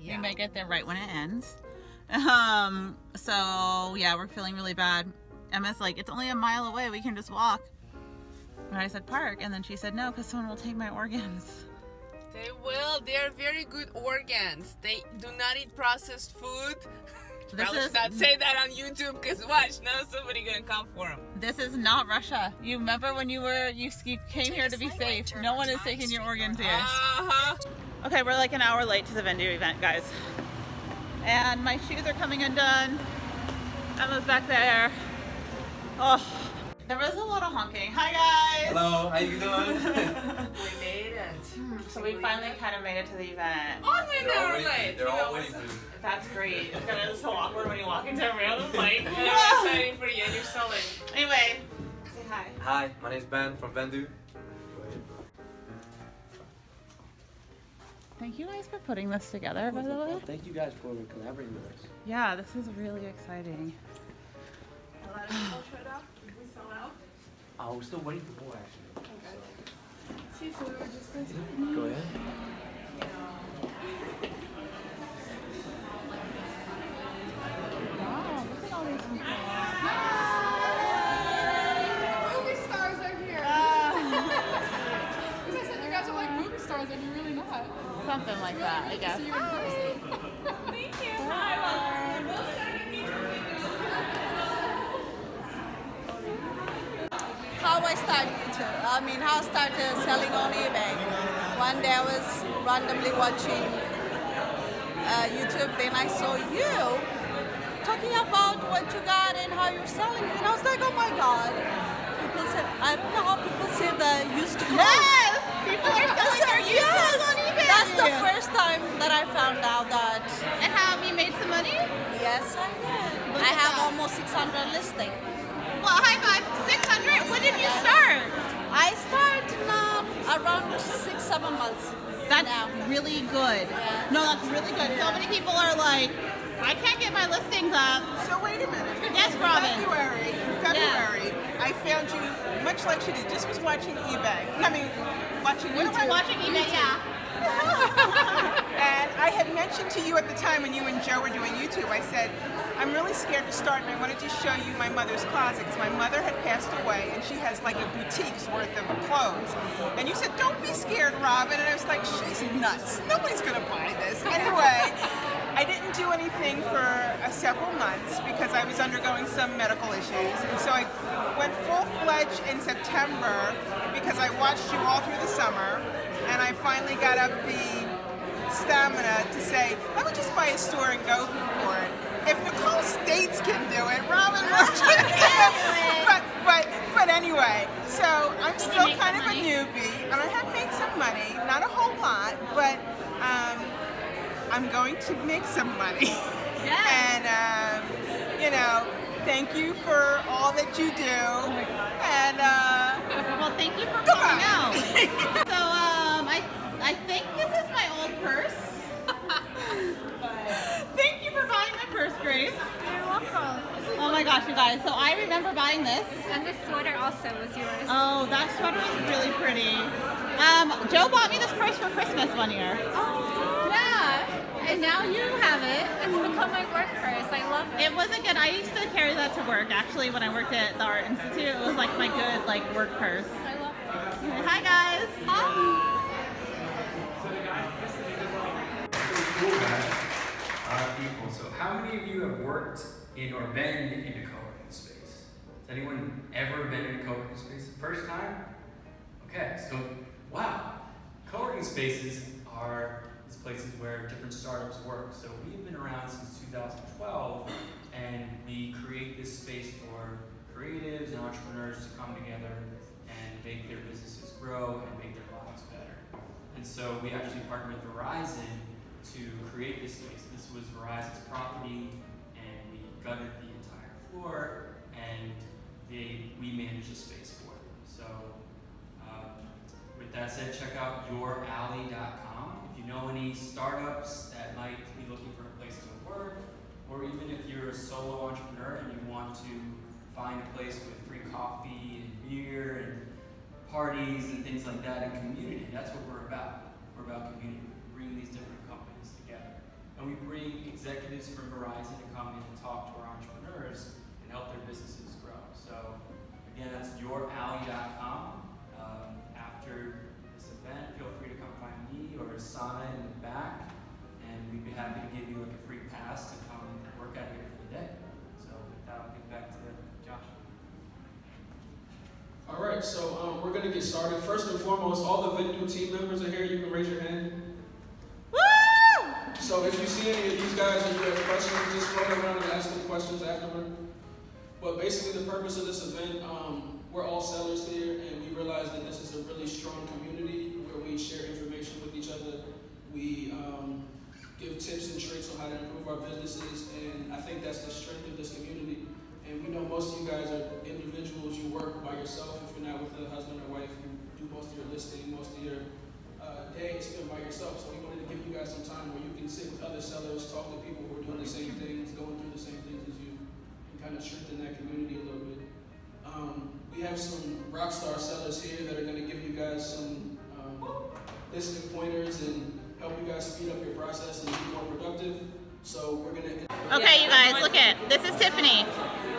Yeah. We may get there right when it ends. So yeah, we're feeling really bad. Emma's like, it's only a mile away. We can just walk. And I said park, and then she said no, because someone will take my organs. They will. They are very good organs. They do not eat processed food. Probably should not say that on YouTube, because watch, now somebody gonna come for them. This is not Russia. You remember when you came here to be safe? No one is taking your organs here. Okay, we're like an hour late to the Vendoo event, guys. And my shoes are coming undone. Emma's back there. Oh, there was a lot of honking. Hi guys. Hello, how you doing? We made it. So we finally kind of made it to the event. Only an hour late. They're all waiting for you. That's great. It's gonna be so awkward when you walk into a room. Like, I'm excited for you and you're selling. Anyway, say hi. Hi, my name's Ben from Vendoo. Thank you guys for putting this together, by the way. Well, thank you guys for collaborating with us. Yeah, this is really exciting. A lot of people showed up. Did we sell out? Oh, we're still waiting for more actually. Okay. See, so we were just Go ahead. Wow, look at all these people. Movie stars are here. Because I said you guys are like movie stars and you're really not. Something like that, I guess. See you in person. Thank you. How I started YouTube. I mean, how I started selling on eBay. One day I was randomly watching YouTube, then I saw you talking about what you got and how you're selling it. And I was like, oh my God. People said, I don't know how people say the used to clothes. Yes! People are selling their used clothes on eBay. That's the first time that I found out that. And have you made some money? Yes, I did. I have almost 600 listings. Well, high five. 600? When did you start? I started around 6-7 months. That's really good. Yeah. No, that's really good. So many people are like, I can't get my listings up. So wait a minute. Yes, Robin. February, I found you, much like she did, just was watching eBay. I mean, watching YouTube. We were watching eBay, yeah. And I had mentioned to you at the time when you and Joe were doing YouTube, I said, I'm really scared to start and I wanted to show you my mother's closet because my mother had passed away and she has like a boutique's worth of clothes. And you said, don't be scared, Robin. And I was like, she's nuts. Nobody's going to buy this. Anyway, I didn't do anything for several months because I was undergoing some medical issues. And so I went full-fledged in September because I watched you all through the summer. And I finally got up the stamina to say, let me just buy a store and go for it. If Nicole States can do it, Robin can do it. But anyway, so I'm still kind of a newbie, and I have made some money, not a whole lot, but I'm going to make some money. And you know, thank you for all that you do. And well, thank you for coming out. So I think this is my old purse. Thank you for buying my purse, Grace. You're welcome. Oh my gosh, you guys. So I remember buying this. And this sweater also was yours. Oh, that sweater is really pretty. Joe bought me this purse for Christmas one year. Oh, yeah. And now you have it. It's become my work purse. I love it. It wasn't good. I used to carry that to work. Actually, when I worked at the Art Institute, it was like my good work purse. I love it. Hi guys. Hi. People. So how many of you have worked in or been in a co-working space? Has anyone ever been in a co-working space? First time? Okay, so wow. Co-working spaces are these places where different startups work. So we've been around since 2012 and we create this space for creatives and entrepreneurs to come together and make their businesses grow and make their lives better. And so we actually partnered with Verizon to create this space. This was Verizon's property, and we gutted the entire floor, and we manage the space for them. So with that said, check out youralley.com. If you know any startups that might be looking for a place to work, or even if you're a solo entrepreneur and you want to find a place with free coffee and beer and parties and things like that, and community. That's what we're about. We're about community. We bring these different companies together. And we bring executives from Verizon to come in and talk to our entrepreneurs and help their businesses grow. So again, that's youralley.com. After this event, feel free to come find me or Sana in the back, and we'd be happy to give you like a free pass to come and work out here for the day. So with that, I'll get back to Josh. All right, so we're going to get started. First and foremost, all the Vendoo team members are here. You can raise your hand. Woo! So if you see any of these guys and you have questions, just float around and ask them questions afterward. But basically the purpose of this event, we're all sellers here, and we realize that this is a really strong community where we share information with each other. We give tips and tricks on how to improve our businesses, and I think that's the strength of this community. And we know most of you guys are individuals. You work by yourself. If you're not with a husband or wife, you do most of your listing, most of your day spent by yourself. So we wanted to give you guys some time where you can sit with other sellers, talk to people who are doing the same things, going through the same things as you, and kind of strengthen that community a little bit. We have some rock star sellers here that are going to give you guys some listing pointers and help you guys speed up your process and be more productive. So we're going to... Okay, you guys, look at this is Tiffany.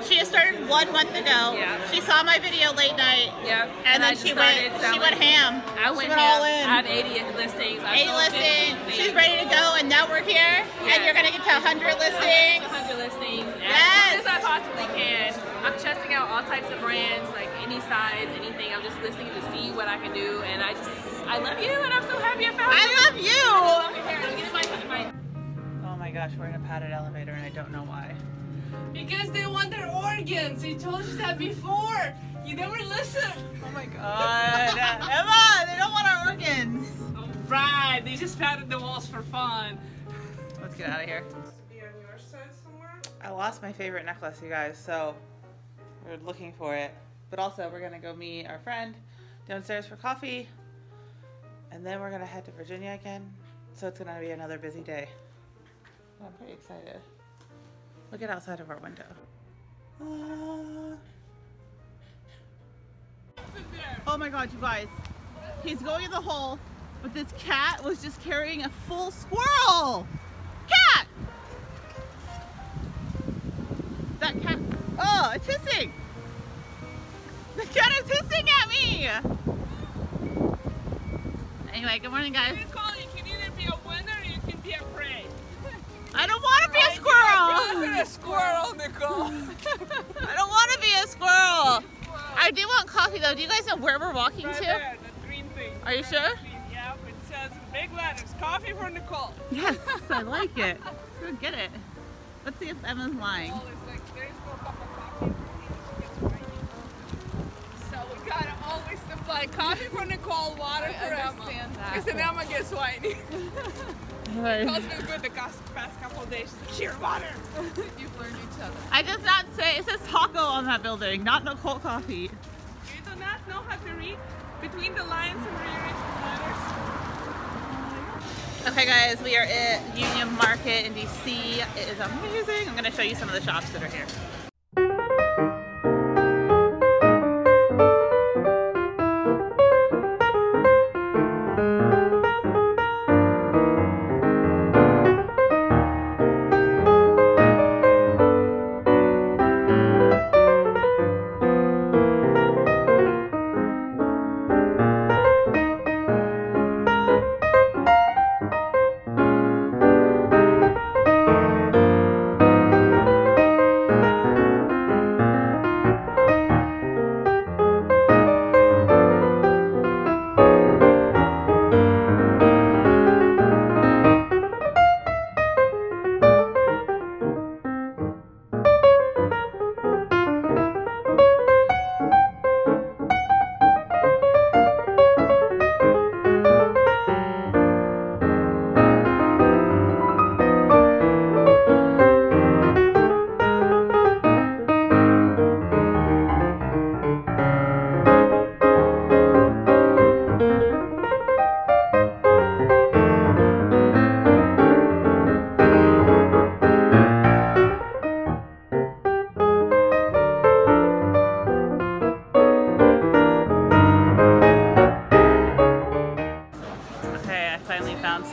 She just started 1 month ago. Yeah. She saw my video late night. Yeah. And then she went ham. She went all in. I have 80 listings. 80 listings. She's ready to go, and now we're here. Yes. And you're gonna get to 100 listings. 100 listings. Yes. As soon as I possibly can. I'm testing out all types of brands, like any size, anything. I'm just listening to see what I can do, and I love you, and I'm so happy I found you. I love you. I love your hair. Get my Oh my gosh, we're in a padded elevator, and I don't know why. Because they want their organs. They told you that before. You never listen. Oh my god. Emma, they don't want our organs. Oh, right. They just patted the walls for fun. Let's get out of here. Be on your side somewhere? I lost my favorite necklace, you guys, so we're looking for it. But also, we're going to go meet our friend downstairs for coffee. And then we're going to head to Virginia again. So it's going to be another busy day. I'm pretty excited. Look at outside of our window. Oh my god, you guys. He's going in the hole, but this cat was just carrying a full squirrel. Cat! That cat. Oh, it's hissing. The cat is hissing at me. Anyway, good morning, guys. Nicole, you can either be a winner or you can be a prey. I don't want to be a squirrel. You're a squirrel, Nicole. I don't want to be a squirrel. I do want coffee though. Do you guys know where we're walking right to? There, the green thing. Are you sure? Yeah, it says in big letters, coffee for Nicole. Yes, I like it. Go get it. Let's see if Emma's lying. Like, there's no cup of coffee. So we gotta always supply coffee for Nicole, water for Emma. Because then Emma gets whiny. Nicole's been good the past couple of days. She's like, here, water. You've learned each other. I does not say, it says taco on that building, not Nicole Coffee. You do not know how to read between the lines and rearrange the letters. Okay guys, we are at Union Market in DC. It is amazing. I'm going to show you some of the shops that are here.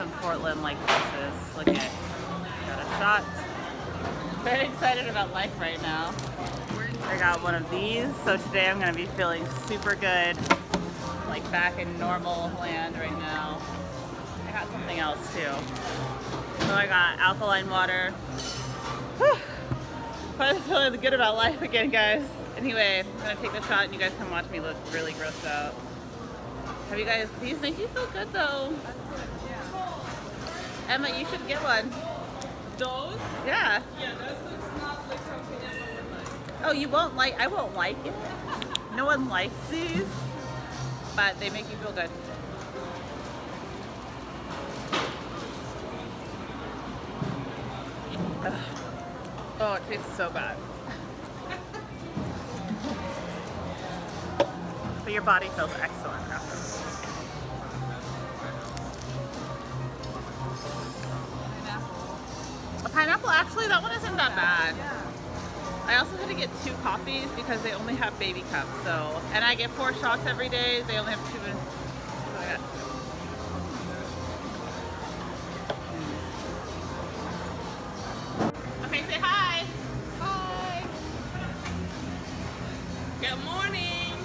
some Portland like places. Look at, got a shot. Very excited about life right now. I got one of these, so today I'm gonna be feeling super good, like back in normal land right now. I got something else too. So I got alkaline water. Whew. Finally feeling good about life again, guys. Anyway, I'm gonna take the shot and you guys can watch me look really grossed out. Have you guys, these make you feel good though. Emma, you should get one. Those? Yeah. Yeah, that's not like something Emma would like. Oh, you won't like, I won't like it. No one likes these, but they make you feel good. Ugh. Oh, it tastes so bad. But your body feels excellent after. A pineapple, actually, that one isn't that bad. I also had to get 2 coffees because they only have baby cups, so, and I get 4 shots every day, they only have 2, so I got 2. Okay, say hi! Hi! Good morning!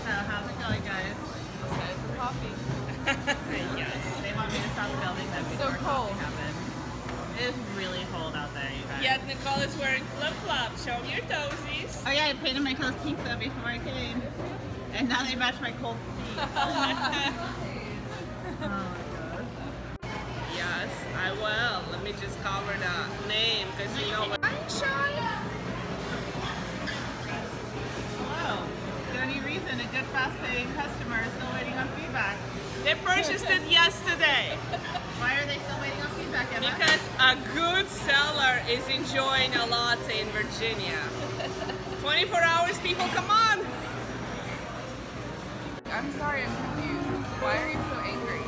So, how's it going, guys? Excited for coffee. Yes, they want me to stop filming them before coffee happens. It is really cold out there, you guys. Yeah, Nicole is wearing flip-flops. Show me your toesies. Oh yeah, I painted my toes pink though before I came. And now they match my cold feet. Oh my god. Yes, I will. Let me just cover the name because you know what. Wow. The only reason a good fast-paying customer is still waiting on feedback. They purchased it yesterday. Why are they still waiting on feedback, Emma? Because a good seller is enjoying a latte in Virginia. 24 hours, people, come on! I'm sorry, I'm confused. Why are you so angry?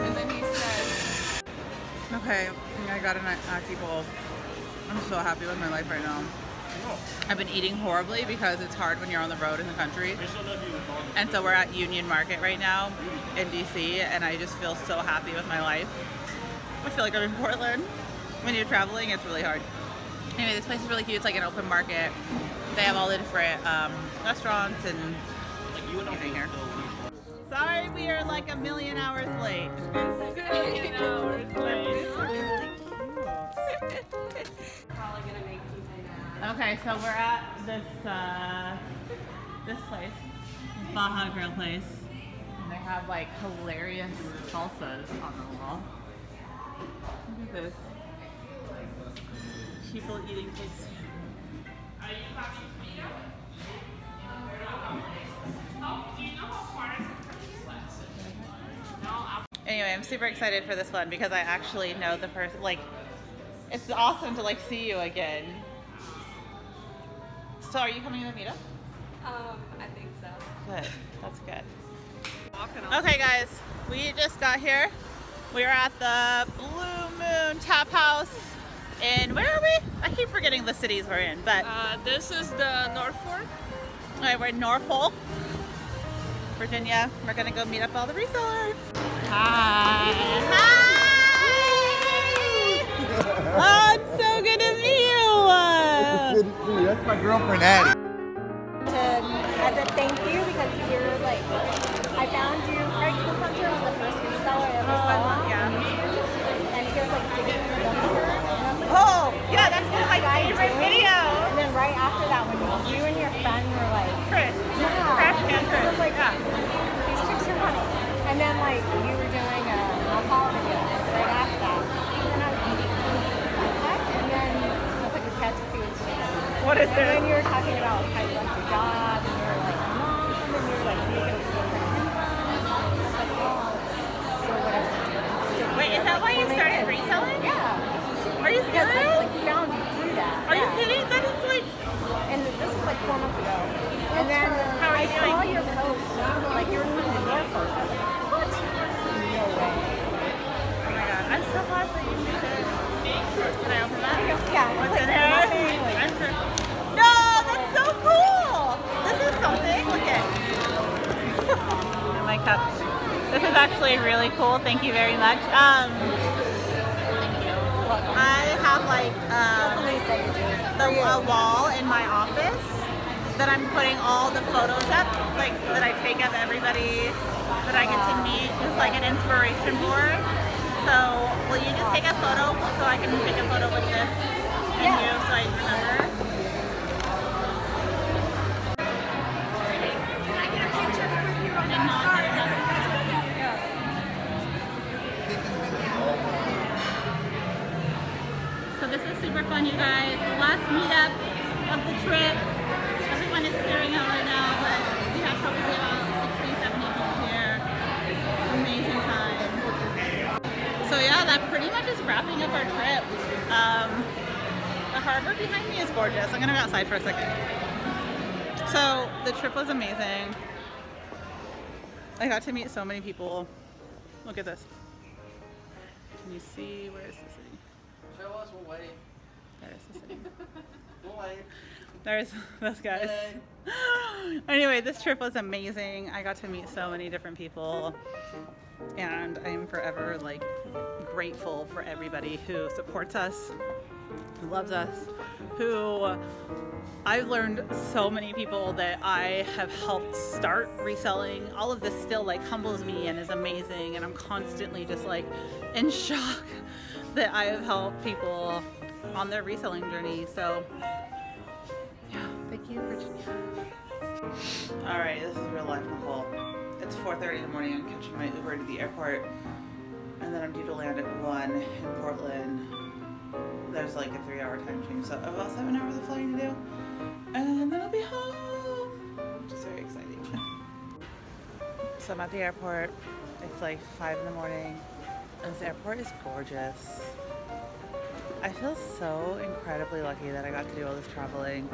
And then he said... Okay, I got an Aki bowl. I'm so happy with my life right now. I've been eating horribly because it's hard when you're on the road in the country. And so we're at Union Market right now in DC, and I just feel so happy with my life. I feel like I'm in Portland. When you're traveling, it's really hard. Anyway, this place is really cute. It's like an open market. They have all the different restaurants and everything here. Sorry, we are like a million hours late. A million hours late. Probably gonna make people mad. Okay, so we're at this this place, this Baja Grill place, and they have like hilarious salsas on the wall. Look at this. People eating pizza. Are you talking to me now? Oh, do you know how far is it? No, Anyway, I'm super excited for this one because I actually know the person. Like, it's awesome to like see you again. So, are you coming to the meetup? I think so. Good. That's good. Okay, guys, we just got here. We are at the Blue Moon Tap House in, where are we? I keep forgetting the cities we're in, but this is the Norfolk. All right, we're in Norfolk, Virginia. We're gonna go meet up all the resellers. Hi. Oh, it's so good to meet you. That's my girlfriend, Addie. As a thank you, because you're like, I found you, Craigslist Hunter was the first reseller I ever saw. Yeah. And he was like digging in the dumpster. Oh, yeah, that's my favorite video. And then right after that, when you and your friend were like, Chris. yeah. Crash Can Chris. I was like, these chicks are funny. And then like, you were doing a alcohol video right after that. And I was like, what? And then I was like, we catch to see what's going. What is it? And then you were talking about how you left your job, and you were like, mom, and you were like, you're going to feel for income. I was like, oh, so whatever. Wait, is that why you started reselling? Yeah. Are you Because serious? I like found you through that. Are you kidding? That is like... And this was like 4 months ago. And then I saw your post, like you were moving to Norfolk. I was like, what? No way. Oh my god, I'm so glad that you did it. Can I open that? Yeah. What's like in there? No, that's so cool! This is something. Look at my cup. This is actually really cool. Thank you very much. I have like a wall in my office that I'm putting all the photos up, like that I take of everybody that I get to meet. It's like an inspiration board. So will you just take a photo so I can take a photo with this and you so I remember? So this is super fun, you guys. The last meetup of the trip. Everyone is clearing out right now, but we have probably about 60, 70 people here. Amazing time. So yeah, that pretty much is wrapping up our trip. The harbor behind me is gorgeous. I'm gonna go outside for a second. So the trip was amazing. I got to meet so many people. Look at this. Can you see, where is the city? Show us, we'll wait. There's the city. We'll wait. There's those guys. Anyway, this trip was amazing. I got to meet so many different people, and I'm forever like grateful for everybody who supports us, who loves us, who I've learned so many people that I have helped start reselling. All of this still like humbles me and is amazing, and I'm constantly just like in shock that I have helped people on their reselling journey. So yeah, thank you, Virginia. All right, this is real life, Nicole. It's 4:30 in the morning. I'm catching my Uber to the airport, and then I'm due to land at 1 in Portland. There's like a 3-hour time change, so about 7 hours of flying to do, and then I'll be home, which is very exciting. So I'm at the airport. It's like 5 in the morning. This airport is gorgeous. I feel so incredibly lucky that I got to do all this traveling.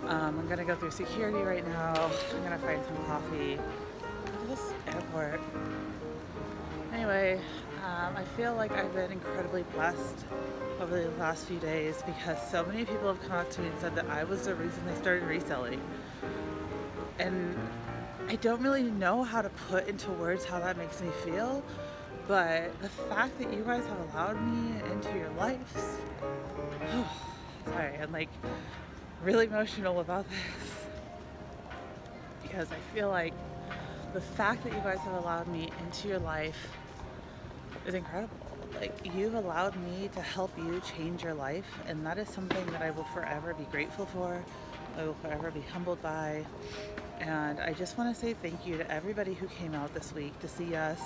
I'm gonna go through security right now. I'm gonna find some coffee. Look at this airport. Anyway, I feel like I've been incredibly blessed over the last few days because so many people have come up to me and said that I was the reason they started reselling. And I don't really know how to put into words how that makes me feel, but the fact that you guys have allowed me into your lives, sorry, I'm like really emotional about this because I feel like the fact that you guys have allowed me into your life is incredible. Like, you've allowed me to help you change your life, and that is something that I will forever be grateful for. I will forever be humbled by, and I just want to say thank you to everybody who came out this week to see us.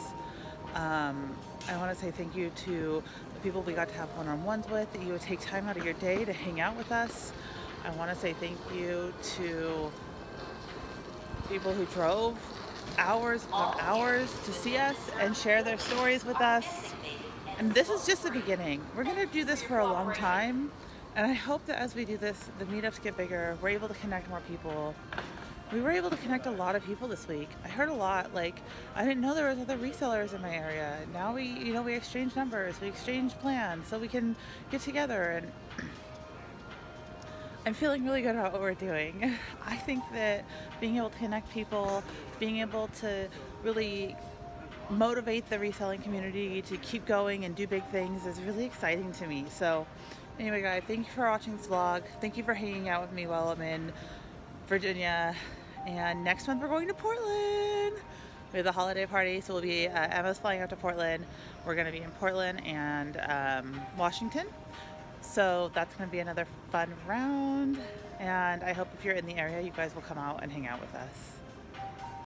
I want to say thank you to the people we got to have one-on-ones with, that you would take time out of your day to hang out with us. I want to say thank you to people who drove hours upon hours to see us and share their stories with us. And this is just the beginning. We're going to do this for a long time, and I hope that as we do this, the meetups get bigger, we're able to connect more people. We were able to connect a lot of people this week. I heard a lot, like, I didn't know there was other resellers in my area. Now we exchange numbers, we exchange plans, so we can get together, and I'm feeling really good about what we're doing. I think that being able to connect people, being able to really motivate the reselling community to keep going and do big things is really exciting to me. So anyway, guys, thank you for watching this vlog. Thank you for hanging out with me while I'm in Virginia. And next month we're going to Portland. We have the holiday party, so we'll be, Emma's flying out to Portland. We're gonna be in Portland and Washington. So that's gonna be another fun round. And I hope if you're in the area, you guys will come out and hang out with us.